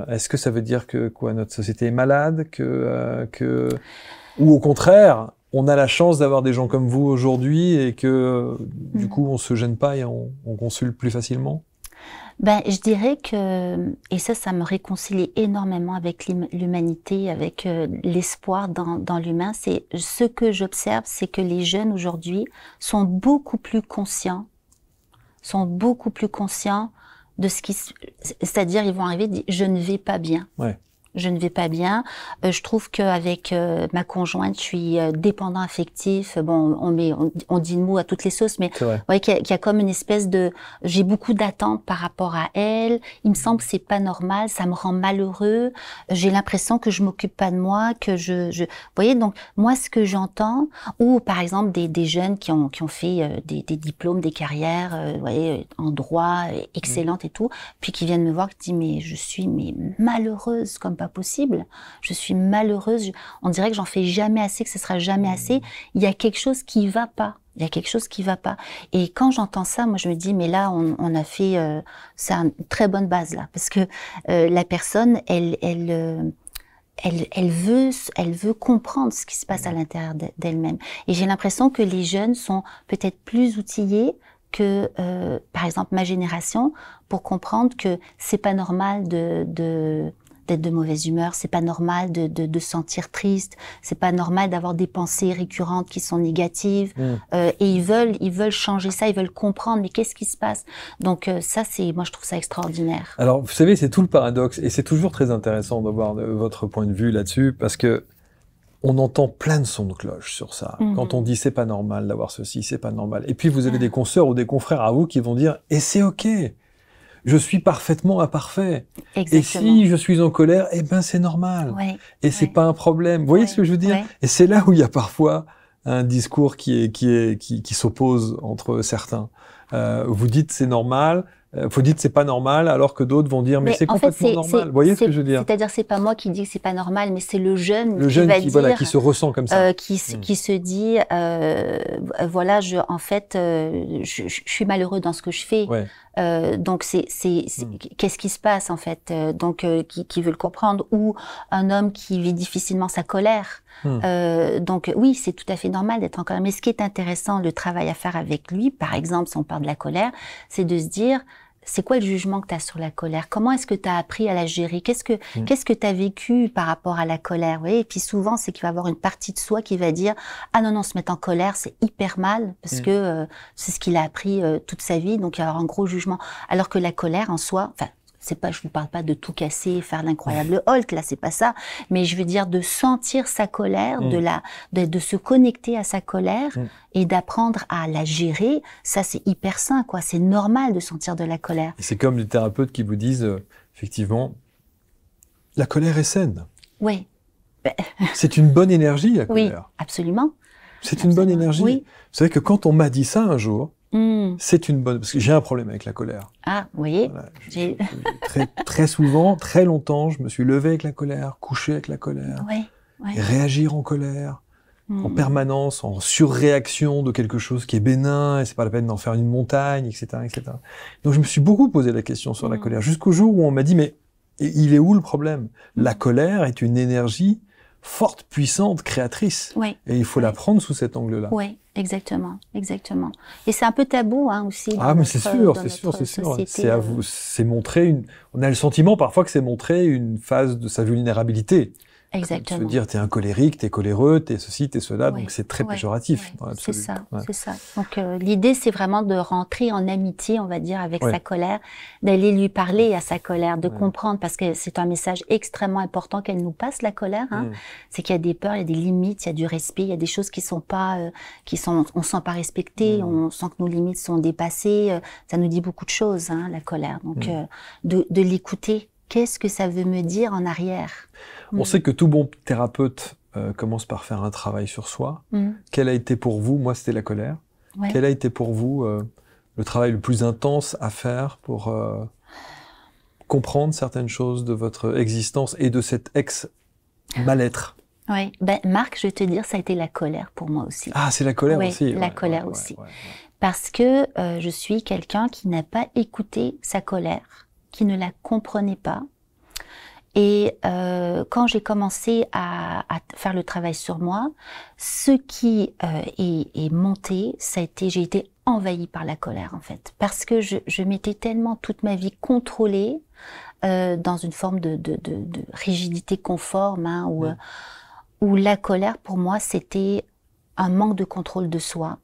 Est-ce que ça veut dire que notre société est malade, ou au contraire, on a la chance d'avoir des gens comme vous aujourd'hui et que, du coup, on se gêne pas et on consulte plus facilement? Ben, je dirais que, et ça me réconcilie énormément avec l'humanité, avec l'espoir dans l'humain. C'est ce que j'observe, c'est que les jeunes aujourd'hui sont beaucoup plus conscients de ce qui, c'est-à-dire ils vont arriver, je ne vais pas bien. je ne vais pas bien. Je trouve qu'avec ma conjointe, je suis dépendant affectif. Bon, on dit le mot à toutes les sauces, mais ouais, qu'il y a comme une espèce de... J'ai beaucoup d'attentes par rapport à elle. Il me semble que c'est pas normal, ça me rend malheureux. J'ai l'impression que je m'occupe pas de moi, que vous voyez, donc moi, ce que j'entends, ou par exemple des jeunes qui ont fait des diplômes, des carrières, vous voyez, en droit, excellentes et tout, puis qui viennent me voir, qui disent mais je suis malheureuse comme pas possible. Je suis malheureuse. On dirait que j'en fais jamais assez, que ce sera jamais assez. Il y a quelque chose qui va pas. Il y a quelque chose qui va pas. Et quand j'entends ça, moi je me dis mais là on a fait c'est une très bonne base là, parce que la personne elle veut comprendre ce qui se passe à l'intérieur d'elle-même. Et j'ai l'impression que les jeunes sont peut-être plus outillés que par exemple ma génération pour comprendre que c'est pas normal d'être de mauvaise humeur, c'est pas normal de se sentir triste, c'est pas normal d'avoir des pensées récurrentes qui sont négatives, et ils veulent changer ça, ils veulent comprendre, mais qu'est-ce qui se passe? Donc ça, moi je trouve ça extraordinaire. Alors, vous savez, c'est tout le paradoxe, et c'est toujours très intéressant d'avoir votre point de vue là-dessus, parce que on entend plein de sons de cloche sur ça. Quand on dit c'est pas normal d'avoir ceci, c'est pas normal. Et puis vous avez des consoeurs ou des confrères à vous qui vont dire et c'est ok. Je suis parfaitement imparfait. Exactement. Et si je suis en colère, eh ben c'est normal. Ouais, et c'est pas un problème. Vous voyez ce que je veux dire? Et c'est là où il y a parfois un discours qui s'oppose entre certains. Vous dites c'est normal, vous dites c'est pas normal, alors que d'autres vont dire mais c'est complètement normal. Vous voyez ce que je veux dire? C'est-à-dire c'est pas moi qui dis que c'est pas normal, mais c'est le jeune qui se ressent comme ça, qui se dit voilà en fait je suis malheureux dans ce que je fais. Ouais. Donc qu'est-ce qui se passe en fait, donc qui veut le comprendre, ou un homme qui vit difficilement sa colère. Donc oui, c'est tout à fait normal d'être en colère, mais ce qui est intéressant, le travail à faire avec lui, par exemple, si on parle de la colère, c'est de se dire c'est quoi le jugement que tu as sur la colère? Comment est-ce que tu as appris à la gérer? Qu'est-ce que tu as vécu par rapport à la colère? Vous voyez, et puis souvent, c'est qu'il va y avoir une partie de soi qui va dire ah non, se mettre en colère, c'est hyper mal, parce que c'est ce qu'il a appris toute sa vie, donc il va y avoir un gros jugement. Alors que la colère en soi, enfin, c'est pas, je vous parle pas de tout casser, faire l'incroyable Hulk, là, c'est pas ça. Mais je veux dire de sentir sa colère, de se connecter à sa colère et d'apprendre à la gérer. Ça, c'est hyper sain, quoi. C'est normal de sentir de la colère. Et c'est comme les thérapeutes qui vous disent, effectivement, la colère est saine. Oui. C'est une bonne énergie, la colère. Oui, absolument. C'est une bonne énergie. Oui. Vous savez que quand on m'a dit ça un jour, c'est une bonne... Parce que j'ai un problème avec la colère. Ah, vous voyez, voilà, très souvent, très longtemps, je me suis levé avec la colère, couché avec la colère, et réagir en colère, en permanence, en surréaction de quelque chose qui est bénin, et c'est pas la peine d'en faire une montagne, etc., etc. Donc je me suis beaucoup posé la question sur la colère, jusqu'au jour où on m'a dit, mais il est où le problème? La colère est une énergie forte, puissante, créatrice. Oui. Et il faut la prendre sous cet angle-là. Oui, exactement, exactement. Et c'est un peu tabou, hein, aussi. Ah, mais c'est sûr, c'est sûr, c'est sûr. C'est montrer on a le sentiment parfois que c'est montrer une phase de sa vulnérabilité. Exactement. Se dire, t'es un colérique, t'es coléreux, t'es ceci, t'es cela, donc c'est très péjoratif. C'est ça, c'est ça. Donc l'idée, c'est vraiment de rentrer en amitié, on va dire, avec sa colère, d'aller lui parler à sa colère, de comprendre, parce que c'est un message extrêmement important qu'elle nous passe, la colère. Hein. C'est qu'il y a des peurs, il y a des limites, il y a du respect, il y a des choses qui sont pas, on sent pas respectées, on sent que nos limites sont dépassées. Ça nous dit beaucoup de choses, hein, la colère. Donc de l'écouter. Qu'est-ce que ça veut me dire en arrière? On sait que tout bon thérapeute commence par faire un travail sur soi. Quel a été pour vous, moi c'était la colère, quel a été pour vous le travail le plus intense à faire pour comprendre certaines choses de votre existence et de cet ex-mal-être? Oui, Marc, je vais te dire, ça a été la colère pour moi aussi. Ah, c'est la colère aussi. La colère aussi. Parce que je suis quelqu'un qui n'a pas écouté sa colère, qui ne la comprenait pas. Et quand j'ai commencé à faire le travail sur moi, ce qui est monté, j'ai été envahie par la colère en fait, parce que je m'étais tellement toute ma vie contrôlée dans une forme de rigidité conforme, hein, où la colère pour moi c'était un manque de contrôle de soi.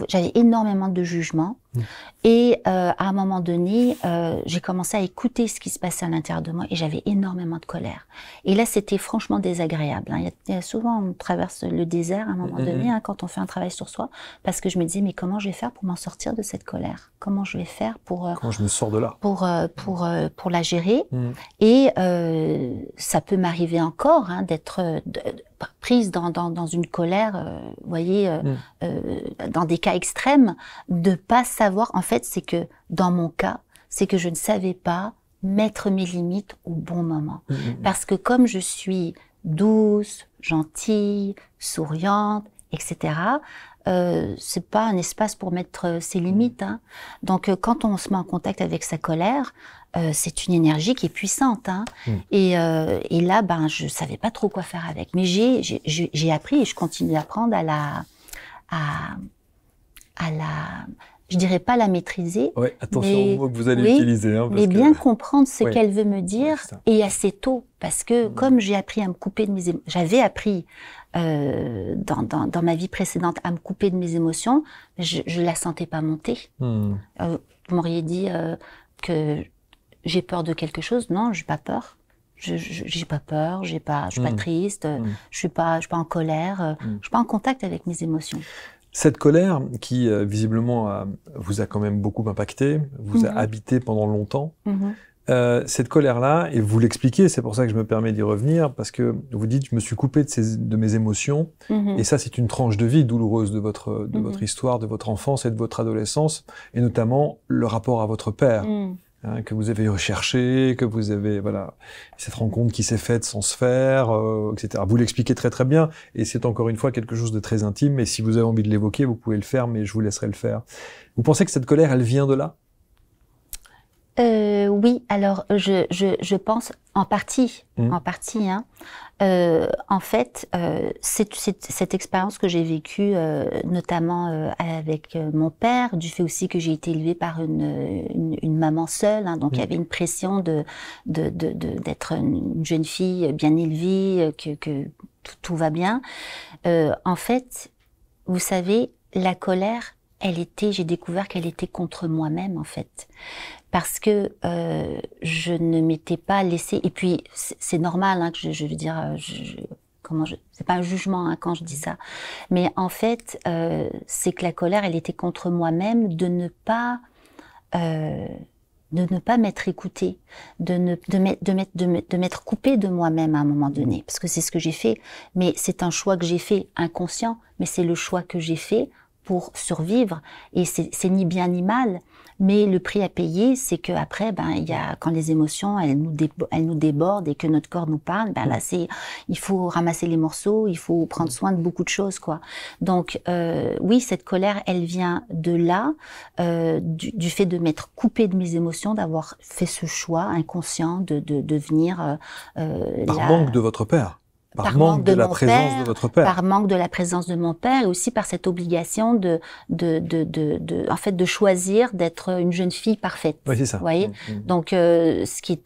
J'avais énormément de jugement. Et à un moment donné, j'ai commencé à écouter ce qui se passait à l'intérieur de moi et j'avais énormément de colère. Et là, c'était franchement désagréable. Hein. Il y a souvent, on traverse le désert à un moment donné hein, quand on fait un travail sur soi, parce que je me disais, mais comment je vais faire pour m'en sortir de cette colère? Comment je vais faire pour comment je me sors de là pour la gérer? Et ça peut m'arriver encore hein, d'être prise dans une colère, vous voyez, dans des cas extrêmes, de pas savoir. En fait, c'est que dans mon cas, c'est que je ne savais pas mettre mes limites au bon moment. Parce que comme je suis douce, gentille, souriante, etc., c'est pas un espace pour mettre ses limites. Hein. Donc, quand on se met en contact avec sa colère, c'est une énergie qui est puissante. Hein. Et là, ben, je savais pas trop quoi faire avec. Mais j'ai appris et je continue d'apprendre à la, je dirais pas la maîtriser. Ouais, attention aux mots que vous allez utiliser. Hein, mais bien comprendre ce qu'elle veut me dire et assez tôt. Parce que comme j'ai appris à me couper de mes émotions, j'avais appris dans ma vie précédente à me couper de mes émotions, je la sentais pas monter. Vous m'auriez dit que j'ai peur de quelque chose. Non, j'ai pas peur. J'ai pas peur, je suis pas triste, je suis pas en colère, je suis pas en contact avec mes émotions. Cette colère qui visiblement vous a quand même beaucoup impacté, vous a habité pendant longtemps. Cette colère-là, et vous l'expliquez, c'est pour ça que je me permets d'y revenir, parce que vous dites, je me suis coupé de mes émotions, et ça c'est une tranche de vie douloureuse de votre histoire, de votre enfance et de votre adolescence, et notamment le rapport à votre père. Hein, que vous avez recherché, que vous avez, voilà, cette rencontre qui s'est faite sans se faire, etc. Vous l'expliquez très très bien, et c'est encore une fois quelque chose de très intime, et si vous avez envie de l'évoquer, vous pouvez le faire, mais je vous laisserai le faire. Vous pensez que cette colère, elle vient de là? Oui, alors je pense en partie, hein. En fait, cette expérience que j'ai vécue, notamment avec mon père, du fait aussi que j'ai été élevée par une maman seule, hein, donc il y avait une pression d'être une jeune fille bien élevée, que tout va bien. En fait, vous savez, la colère, j'ai découvert qu'elle était contre moi-même en fait. Parce que je ne m'étais pas laissée, et puis c'est normal hein, que je veux dire, c'est pas un jugement hein, quand je dis ça, mais en fait c'est que la colère elle était contre moi-même de ne pas m'être écoutée, de m'être coupée de moi-même à un moment donné, parce que c'est ce que j'ai fait, mais c'est un choix que j'ai fait inconscient, mais c'est le choix que j'ai fait pour survivre, et c'est ni bien ni mal. Mais le prix à payer, c'est que après, quand les émotions, elles nous débordent et que notre corps nous parle, là, il faut ramasser les morceaux, il faut prendre soin de beaucoup de choses, quoi. Donc, oui, cette colère, elle vient de là, du fait de m'être coupée de mes émotions, d'avoir fait ce choix inconscient de venir par manque de votre père. Par manque de la présence de votre père. Par manque de la présence de mon père, et aussi par cette obligation en fait, de choisir d'être une jeune fille parfaite. Oui, c'est ça. Vous voyez? Donc, ça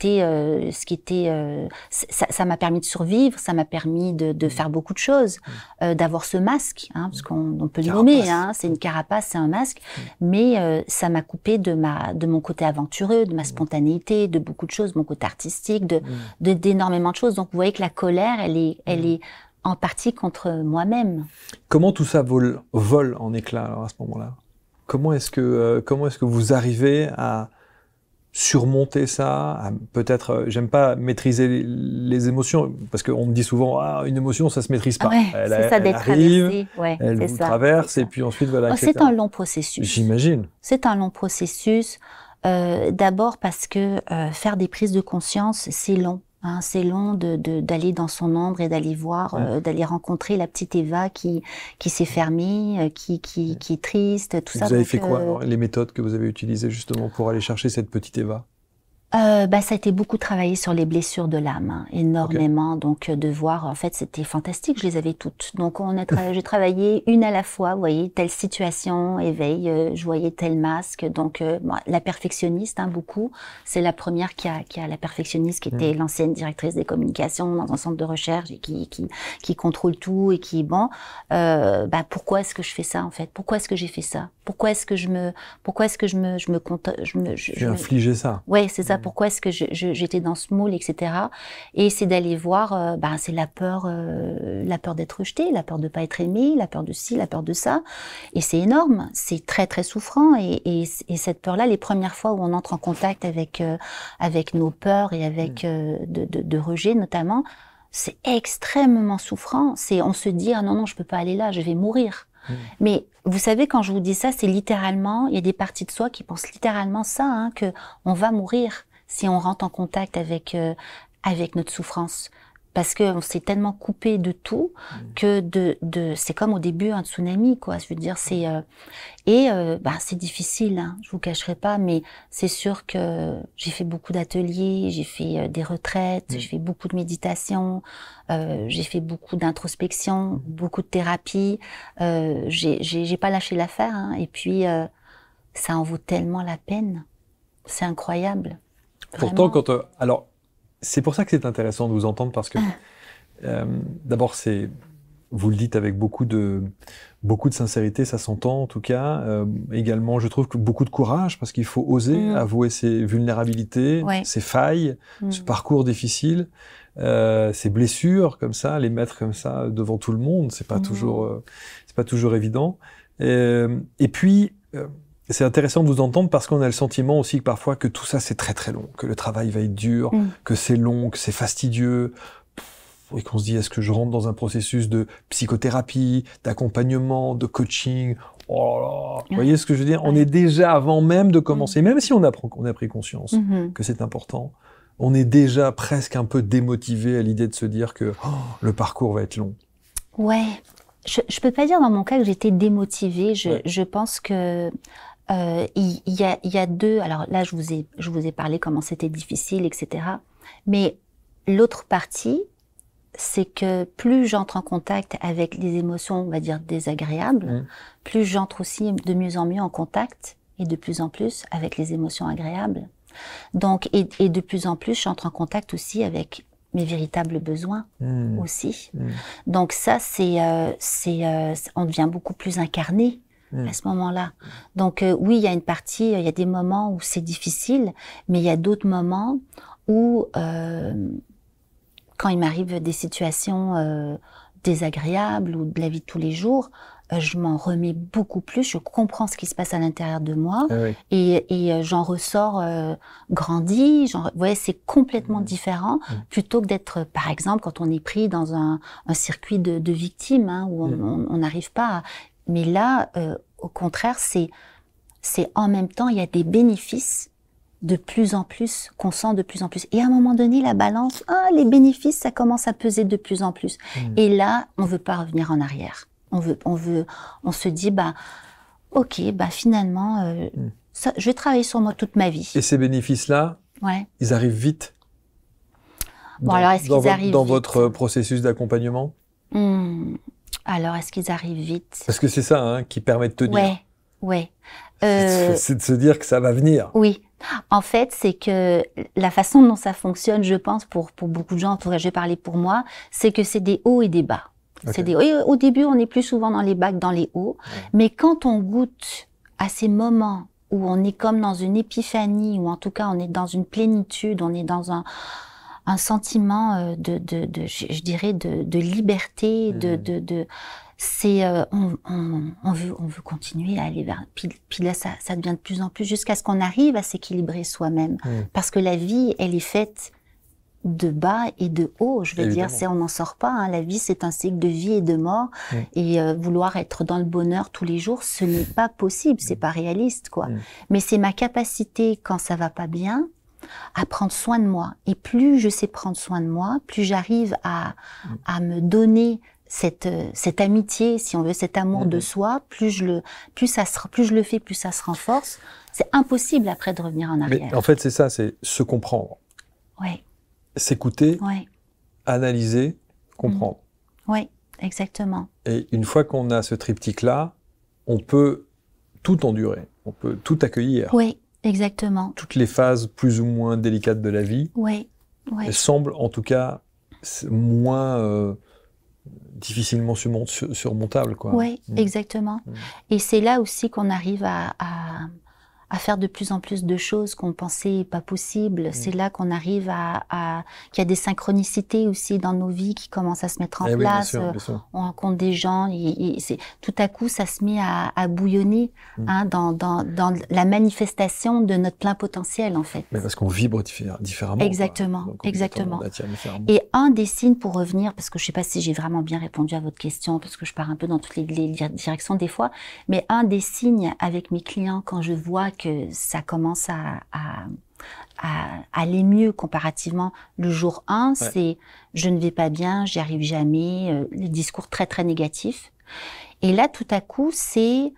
m'a permis de survivre, ça m'a permis de faire beaucoup de choses, d'avoir ce masque, hein, parce qu'on peut le nommer, hein, c'est une carapace, c'est un masque, mais ça m'a coupé de mon côté aventureux, de ma spontanéité, de beaucoup de choses, mon côté artistique, d'énormément de choses. Donc, vous voyez que la colère, elle est en partie contre moi-même. Comment tout ça vole en éclats alors à ce moment-là? Comment est-ce que vous arrivez à surmonter ça, peut-être, j'aime pas maîtriser les émotions, parce qu'on me dit souvent, une émotion, ça se maîtrise pas. Ouais, c'est ça d'être traversée. Ouais, elle vous traverse, et puis ensuite, voilà, c'est un long processus. J'imagine. C'est un long processus. D'abord parce que faire des prises de conscience, c'est long. Hein, c'est long d'aller dans son ombre et d'aller voir, d'aller rencontrer la petite Eva qui s'est fermée, qui est triste, tout ça. Vous avez fait quoi alors, les méthodes que vous avez utilisées justement pour aller chercher cette petite Eva? Ça a été beaucoup travaillé sur les blessures de l'âme, hein, énormément. Okay. Donc, de voir, en fait, c'était fantastique. Je les avais toutes. Donc, j'ai travaillé une à la fois. Vous voyez, telle situation, éveil. Je voyais tel masque. Donc, la perfectionniste, hein, beaucoup. C'est la première qui a la perfectionniste, qui était l'ancienne directrice des communications dans un centre de recherche et qui contrôle tout et qui, pourquoi est-ce que je fais ça, en fait? Pourquoi est-ce que j'ai fait ça? Pourquoi est-ce que je me J'ai infligé ça. Ouais, c'est ça. Pourquoi est-ce que j'étais dans ce moule, etc. Et c'est d'aller voir, c'est la peur d'être rejeté, la peur de pas être aimé, la peur de ci, la peur de ça. Et c'est énorme, c'est très très souffrant. Et cette peur-là, les premières fois où on entre en contact avec nos peurs et avec de rejet notamment, c'est extrêmement souffrant. On se dit non, je peux pas aller là, je vais mourir. Mais vous savez, quand je vous dis ça, c'est littéralement, il y a des parties de soi qui pensent littéralement ça, hein, que on va mourir si on rentre en contact avec notre souffrance, parce que on s'est tellement coupé de tout que c'est comme au début un tsunami, quoi. Je veux dire, c'est c'est difficile, hein, je vous cacherai pas, mais c'est sûr que j'ai fait beaucoup d'ateliers, j'ai fait des retraites, j'ai fait beaucoup de méditation, j'ai fait beaucoup d'introspection, beaucoup de thérapie. J'ai pas lâché l'affaire, hein, et puis ça en vaut tellement la peine. C'est incroyable. Pourtant, alors, c'est pour ça que c'est intéressant de vous entendre, parce que d'abord, vous le dites avec beaucoup de sincérité, ça s'entend en tout cas. Également, je trouve que beaucoup de courage, parce qu'il faut oser avouer ses vulnérabilités, ses failles, ce parcours difficile, ses blessures comme ça, les mettre comme ça devant tout le monde, c'est pas toujours évident. Et puis c'est intéressant de vous entendre, parce qu'on a le sentiment aussi que parfois que tout ça c'est très très long, que le travail va être dur, que c'est long, que c'est fastidieux, et qu'on se dit est-ce que je rentre dans un processus de psychothérapie, d'accompagnement, de coaching? Oh là là, vous voyez ce que je veux dire? On est déjà, avant même de commencer, même si on a pris conscience que c'est important, on est déjà presque un peu démotivé à l'idée de se dire que le parcours va être long. Ouais, je peux pas dire dans mon cas que j'étais démotivée. Je pense que il y a deux. Alors là, je vous ai parlé comment c'était difficile, etc. Mais l'autre partie, c'est que plus j'entre en contact avec les émotions, on va dire désagréables, plus j'entre aussi de mieux en mieux en contact et de plus en plus avec les émotions agréables. Donc et de plus en plus, j'entre en contact aussi avec mes véritables besoins aussi. Donc ça, on devient beaucoup plus incarné à ce moment-là. Donc oui, il y a une partie, il y a des moments où c'est difficile, mais il y a d'autres moments où quand il m'arrive des situations désagréables ou de la vie de tous les jours, je m'en remets beaucoup plus, je comprends ce qui se passe à l'intérieur de moi et j'en ressors grandi. Ouais, c'est complètement différent plutôt que d'être, par exemple, quand on est pris dans un circuit de victimes, hein, où on n'arrive pas à... Mais là, au contraire, c'est en même temps, il y a des bénéfices de plus en plus, qu'on sent de plus en plus. Et à un moment donné, la balance, les bénéfices, ça commence à peser de plus en plus. Et là, on veut pas revenir en arrière. On se dit, ok, finalement, ça, je vais travailler sur moi toute ma vie. Et ces bénéfices-là, ils arrivent vite? Alors, est-ce qu'ils arrivent dans votre processus d'accompagnement? Alors, est-ce qu'ils arrivent vite? Parce que c'est ça, hein, qui permet de tenir. Ouais. C'est de se dire que ça va venir. Oui. En fait, c'est que la façon dont ça fonctionne, je pense, pour beaucoup de gens, en tout cas, je vais parler pour moi, c'est que c'est des hauts et des bas. Au début, on est plus souvent dans les bas que dans les hauts. Mais quand on goûte à ces moments où on est comme dans une épiphanie, ou en tout cas, on est dans une plénitude, on est dans un sentiment je dirais, de liberté, on veut continuer à aller vers, puis là ça devient de plus en plus jusqu'à ce qu'on arrive à s'équilibrer soi-même, parce que la vie, elle est faite de bas et de haut, je veux dire, on n'en sort pas, hein. La vie, c'est un cycle de vie et de mort, et vouloir être dans le bonheur tous les jours, ce n'est pas possible, c'est pas réaliste, quoi. Mais c'est ma capacité, quand ça va pas bien, à prendre soin de moi. Et plus je sais prendre soin de moi, plus j'arrive à me donner cette amitié, si on veut, cet amour de soi, plus je le fais, plus ça se renforce. C'est impossible après de revenir en arrière. Mais en fait, c'est ça, c'est se comprendre. Oui. S'écouter, Oui. analyser, comprendre. Oui, exactement. Et une fois qu'on a ce triptyque-là, on peut tout endurer, on peut tout accueillir. Oui, exactement. Toutes les phases plus ou moins délicates de la vie, Oui, oui. elles semblent en tout cas moins difficilement surmontables, quoi. Oui, exactement. Et c'est là aussi qu'on arrive à faire de plus en plus de choses qu'on pensait pas possibles. C'est là qu'on arrive qu'il y a des synchronicités aussi dans nos vies qui commencent à se mettre en place. Oui, bien sûr. On rencontre des gens, tout à coup, ça se met à bouillonner dans la manifestation de notre plein potentiel, en fait. Mais parce qu'on vibre différemment. Exactement, Donc, exactement. on attire différemment. Et un des signes, pour revenir, parce que je sais pas si j'ai vraiment bien répondu à votre question, parce que je pars un peu dans toutes les directions des fois, mais un des signes avec mes clients quand je vois que ça commence à aller mieux comparativement le jour 1, c'est je ne vais pas bien, j'y arrive jamais, les discours très très négatifs. Et là, tout à coup, c'est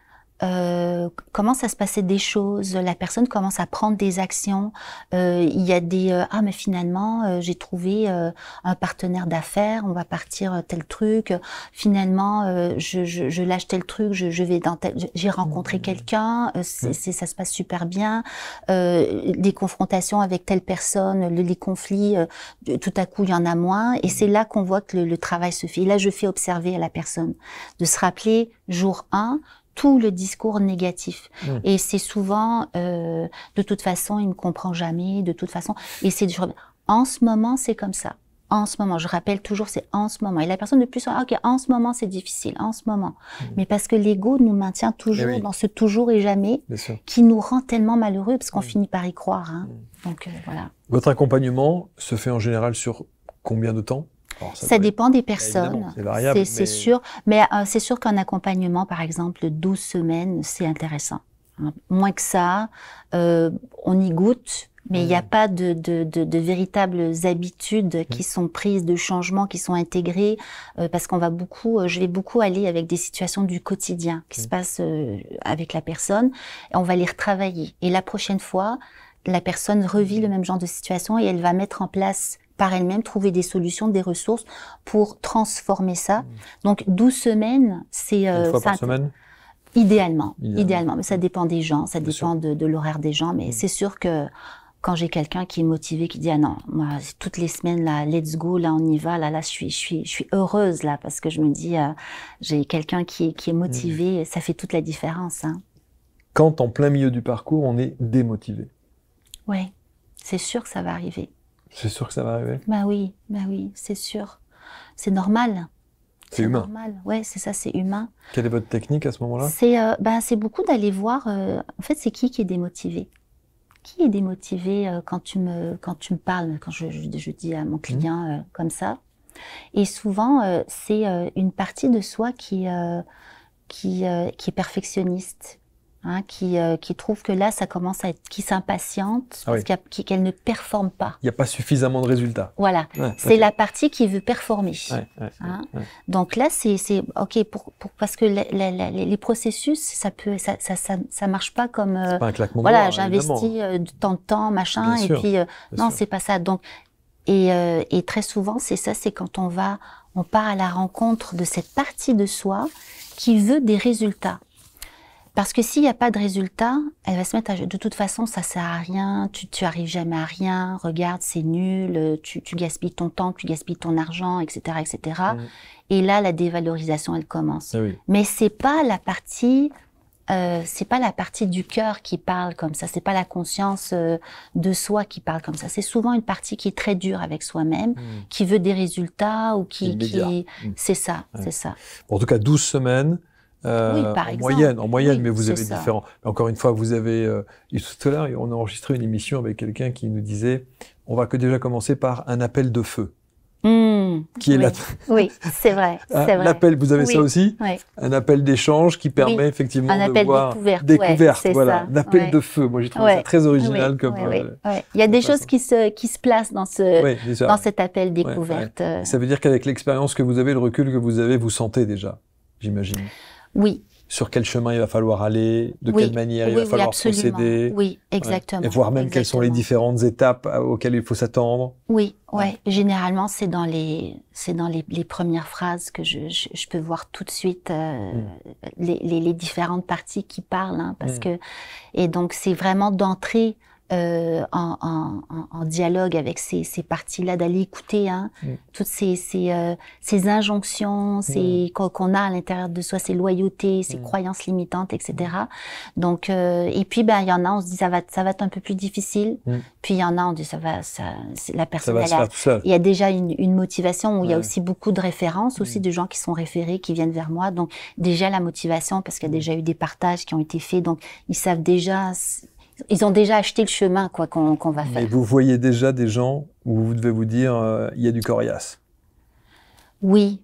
commence à se passer des choses, la personne commence à prendre des actions, il y a des mais finalement j'ai trouvé un partenaire d'affaires, on va partir tel truc, finalement je lâche tel truc, je vais dans j'ai rencontré quelqu'un, ça se passe super bien, des confrontations avec telle personne, les conflits, tout à coup il y en a moins, et c'est là qu'on voit que le travail se fait. Et là je fais observer à la personne de se rappeler jour 1 tout le discours négatif. Et c'est souvent, de toute façon, il me comprend jamais, de toute façon. Et c'est en ce moment, c'est comme ça. En ce moment, je rappelle toujours, c'est en ce moment. Et la personne de plus, ok, en ce moment, c'est difficile, en ce moment. Mais parce que l'ego nous maintient toujours dans ce toujours et jamais, qui nous rend tellement malheureux, parce qu'on finit par y croire. Hein. Donc, voilà. Votre accompagnement se fait en général sur combien de temps ? Alors, ça dépend des personnes, c'est variable, c'est sûr, mais c'est sûr qu'un accompagnement, par exemple, de 12 semaines, c'est intéressant. Moins que ça, on y goûte, mais il n'y a pas de véritables habitudes qui sont prises, de changements qui sont intégrés, parce qu'on va je vais beaucoup aller avec des situations du quotidien qui se passent avec la personne, et on va les retravailler. Et la prochaine fois, la personne revit le même genre de situation et elle va mettre en place par elle-même, trouver des solutions, des ressources pour transformer ça. Donc, 12 semaines, c'est... Une fois par semaine ? Idéalement. Mais ça dépend des gens, ça dépend de l'horaire des gens. Mais c'est sûr que quand j'ai quelqu'un qui est motivé, qui dit « Ah non, moi, toutes les semaines, là, let's go, là, on y va, là, je suis heureuse, là, parce que je me dis, j'ai quelqu'un qui est motivé, ça fait toute la différence. Hein. » Quand, en plein milieu du parcours, on est démotivé ? Oui, c'est sûr que ça va arriver. C'est sûr que ça va arriver ? Bah oui, c'est sûr. C'est normal. C'est humain. Normal. Ouais, c'est ça, c'est humain. Quelle est votre technique à ce moment-là ? C'est beaucoup d'aller voir, en fait, c'est qui est démotivé. Qui est démotivé quand tu me parles, quand je dis à mon client comme ça. Et souvent, c'est une partie de soi qui est perfectionniste. Hein, qui trouve que là, ça commence à être, qui s'impatiente parce qu'elle ne performe pas. Il n'y a pas suffisamment de résultats. Voilà, c'est la partie qui veut performer. Donc là, c'est ok parce que les processus, ça marche pas comme. C'est pas un claquement de voilà, doigts, j'investis tant de temps, machin, bien et sûr, puis non, c'est pas ça. Donc et très souvent, c'est ça, c'est quand on part à la rencontre de cette partie de soi qui veut des résultats. Parce que s'il n'y a pas de résultat, elle va se mettre de toute façon, ça sert à rien, tu arrives jamais à rien, regarde, c'est nul, tu gaspilles ton temps, tu gaspilles ton argent, etc., etc. Et là, la dévalorisation, elle commence. Mais c'est pas la partie du cœur qui parle comme ça, c'est pas la conscience de soi qui parle comme ça. C'est souvent une partie qui est très dure avec soi-même, qui veut des résultats ou c'est ça, c'est ça. En tout cas, 12 semaines. En moyenne, mais vous avez différents. Encore une fois, vous avez, tout à l'heure, on a enregistré une émission avec quelqu'un qui nous disait, on va déjà commencer par un appel de feu. Qui est oui, c'est vrai. L'appel, vous avez ça aussi? Un appel d'échange qui permet effectivement de voir... Découverte, voilà. Un appel de feu. Moi, j'ai trouvé ça très original comme... Il y a des choses qui se placent dans cet appel découverte. Ça veut dire qu'avec l'expérience que vous avez, le recul que vous avez, vous sentez déjà, j'imagine. Oui, sur quel chemin il va falloir aller, de quelle manière il va falloir procéder. Oui, exactement. Et voir même quelles sont les différentes étapes auxquelles il faut s'attendre. Oui, ouais. Généralement, c'est dans les premières phrases que je peux voir tout de suite les différentes parties qui parlent, hein, parce que, et donc c'est vraiment d'entrer en dialogue avec ces parties-là, d'aller écouter toutes ces injonctions, qu'on a à l'intérieur de soi, ces loyautés, ces croyances limitantes, etc. Donc et puis il y en a, on se dit ça va être un peu plus difficile. Puis il y en a, on dit la personne il y a déjà une motivation où il y a aussi beaucoup de références, aussi de gens qui sont référés, qui viennent vers moi. Donc déjà la motivation, parce qu'il y a déjà eu des partages qui ont été faits, donc ils savent déjà. Ils ont déjà acheté le chemin qu'on va faire. Mais vous voyez déjà des gens où vous devez vous dire il y a du coriace. Oui.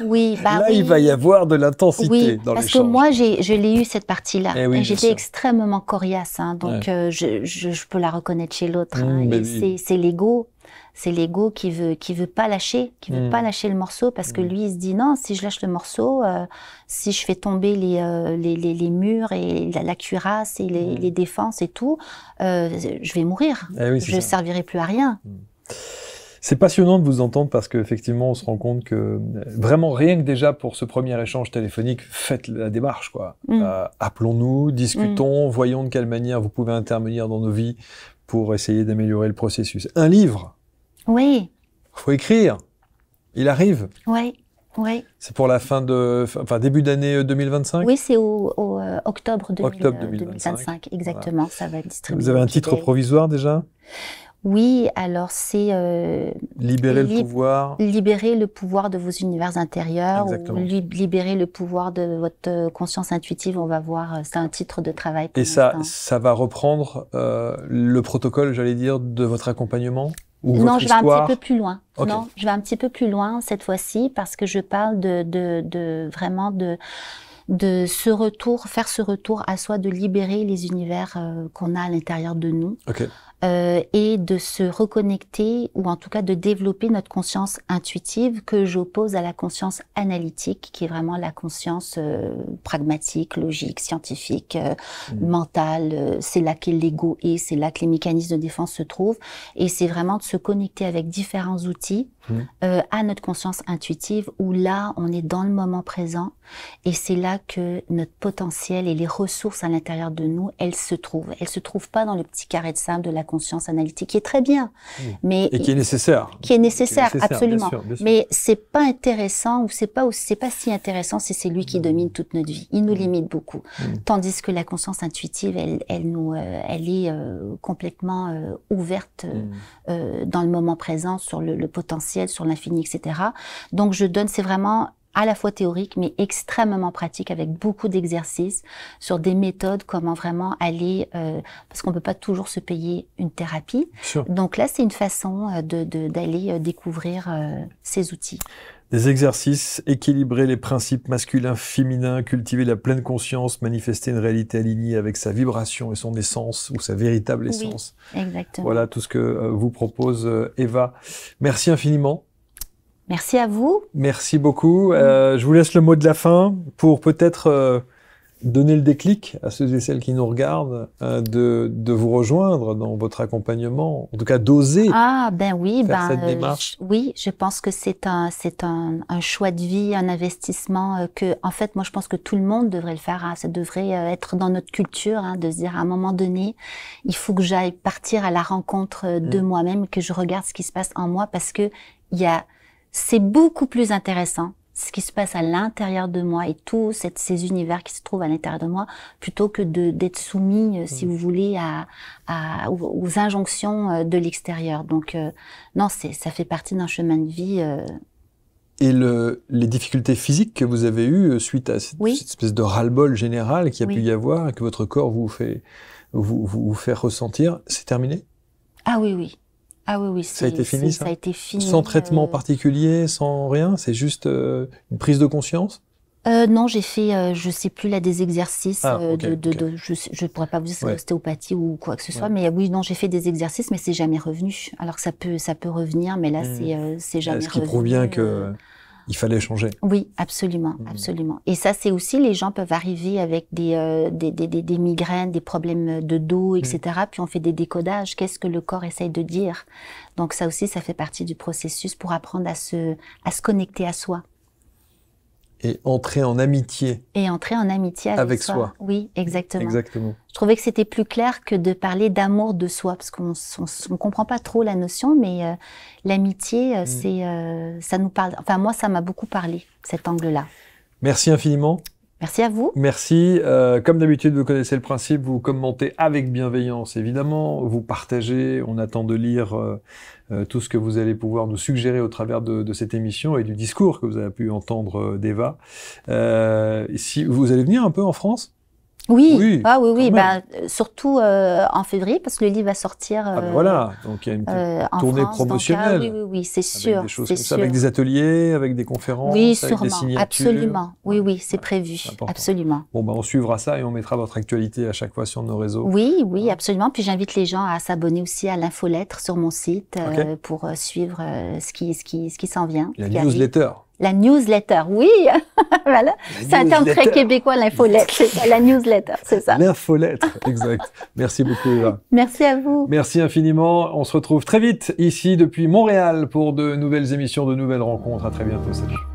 Oui, là, il va y avoir de l'intensité dans l'échange. Parce que moi, je l'ai eu cette partie-là. Oui, j'étais extrêmement coriace, donc je peux la reconnaître chez l'autre. C'est l'ego. C'est l'ego qui veut pas lâcher, pas lâcher le morceau, parce que lui il se dit non, si je lâche le morceau, si je fais tomber les murs et la cuirasse et les défenses et tout, je vais mourir. Je servirai plus à rien. C'est passionnant de vous entendre parce qu'effectivement, on se rend compte que vraiment, rien que déjà pour ce premier échange téléphonique, faites la démarche, quoi. Appelons-nous, discutons, voyons de quelle manière vous pouvez intervenir dans nos vies pour essayer d'améliorer le processus. Un livre. Oui. Faut écrire. Il arrive. Oui. C'est pour la début d'année 2025? Oui, c'est au octobre 2025. Exactement, voilà. Ça va être distribué. Vous avez un titre provisoire déjà? Oui, alors c'est libérer le pouvoir. Libérer le pouvoir de vos univers intérieurs. Exactement. Ou libérer le pouvoir de votre conscience intuitive. On va voir, c'est un titre de travail. Et ça va reprendre le protocole, j'allais dire, de votre accompagnement? Non, je vais un petit peu plus loin. Okay. Non, je vais un petit peu plus loin cette fois-ci parce que je parle vraiment de ce retour, faire ce retour à soi, de libérer les univers qu'on a à l'intérieur de nous. Okay. Et de se reconnecter, ou en tout cas de développer notre conscience intuitive que j'oppose à la conscience analytique, qui est vraiment la conscience pragmatique, logique, scientifique, mentale. C'est là que l'ego est, c'est là que les mécanismes de défense se trouvent. Et c'est vraiment de se connecter avec différents outils à notre conscience intuitive, où là, on est dans le moment présent. Et c'est là que notre potentiel et les ressources à l'intérieur de nous, elles se trouvent. Elles se trouvent pas dans le petit carré de sable de la conscience analytique, qui est très bien, mais et qui est nécessaire. Qui est nécessaire, absolument. Bien sûr. Mais c'est pas intéressant, ou c'est pas si intéressant si c'est lui qui domine toute notre vie. Il nous limite beaucoup. Tandis que la conscience intuitive, elle est complètement ouverte dans le moment présent, sur le potentiel, sur l'infini, etc. Donc c'est vraiment à la fois théorique, mais extrêmement pratique, avec beaucoup d'exercices sur des méthodes, comment vraiment aller, parce qu'on peut pas toujours se payer une thérapie. Sure. Donc là, c'est une façon d'aller découvrir ces outils. Des exercices, équilibrer les principes masculins, féminins, cultiver la pleine conscience, manifester une réalité alignée avec sa vibration et son essence, ou sa véritable essence. Oui, exactement. Voilà tout ce que vous propose Eva. Merci infiniment. Merci à vous. Merci beaucoup. Je vous laisse le mot de la fin pour peut-être donner le déclic à ceux et celles qui nous regardent de vous rejoindre dans votre accompagnement, en tout cas d'oser faire cette démarche. Oui, je pense que c'est un choix de vie, un investissement que, en fait, moi je pense que tout le monde devrait le faire. Ça devrait être dans notre culture, de se dire à un moment donné, il faut que j'aille partir à la rencontre de moi-même, que je regarde ce qui se passe en moi, parce que c'est beaucoup plus intéressant ce qui se passe à l'intérieur de moi et tous ces univers qui se trouvent à l'intérieur de moi, plutôt que d'être soumis, si vous voulez, aux injonctions de l'extérieur. Donc non, ça fait partie d'un chemin de vie. Et les difficultés physiques que vous avez eues suite à cette espèce de ras-le-bol général qu'il y a pu y avoir et que votre corps vous fait ressentir, c'est terminé? Ah oui. Ah oui, ça a été fini, ça? Ça a été fini. Sans traitement particulier, sans rien? C'est juste une prise de conscience? Non, j'ai fait, je sais plus là, des exercices je pourrais pas vous dire si c'est l'ostéopathie ou quoi que ce soit, mais oui, non, j'ai fait des exercices, mais c'est jamais revenu. Alors que ça peut revenir, mais là, c'est jamais revenu. Ce qui prouve bien que Il fallait changer. Oui, absolument, absolument. Et ça, c'est aussi, les gens peuvent arriver avec des migraines, des problèmes de dos, etc. Puis on fait des décodages. Qu'est-ce que le corps essaye de dire? Donc ça aussi, ça fait partie du processus pour apprendre à se connecter à soi. Et entrer en amitié. Et entrer en amitié avec soi. Oui, exactement. Exactement. Je trouvais que c'était plus clair que de parler d'amour de soi, parce qu'on ne comprend pas trop la notion, mais l'amitié, ça nous parle. Enfin, moi, ça m'a beaucoup parlé, cet angle-là. Merci infiniment. Merci à vous. Merci. Comme d'habitude, vous connaissez le principe, vous commentez avec bienveillance, évidemment. Vous partagez. On attend de lire tout ce que vous allez pouvoir nous suggérer au travers de cette émission et du discours que vous avez pu entendre d'Eva. Si vous allez venir un peu en France? Oui, surtout en février, parce que le livre va sortir. Voilà, donc il y a une petite tournée promotionnelle. Donc, oui, c'est sûr. Avec des choses comme ça, avec des ateliers, avec des conférences, oui, avec des signatures. Absolument. Oui, c'est prévu. Absolument. Bon, on suivra ça et on mettra votre actualité à chaque fois sur nos réseaux. Oui, absolument. Puis j'invite les gens à s'abonner aussi à l'infolettre sur mon site pour suivre ce qui s'en vient. La newsletter. La newsletter, oui, voilà. C'est un terme très québécois, l'infolettre, c'est ça, la newsletter, c'est ça. L'infolettre, exact. Merci beaucoup, Eva. Merci à vous. Merci infiniment. On se retrouve très vite ici depuis Montréal pour de nouvelles émissions, de nouvelles rencontres. À très bientôt. Salut.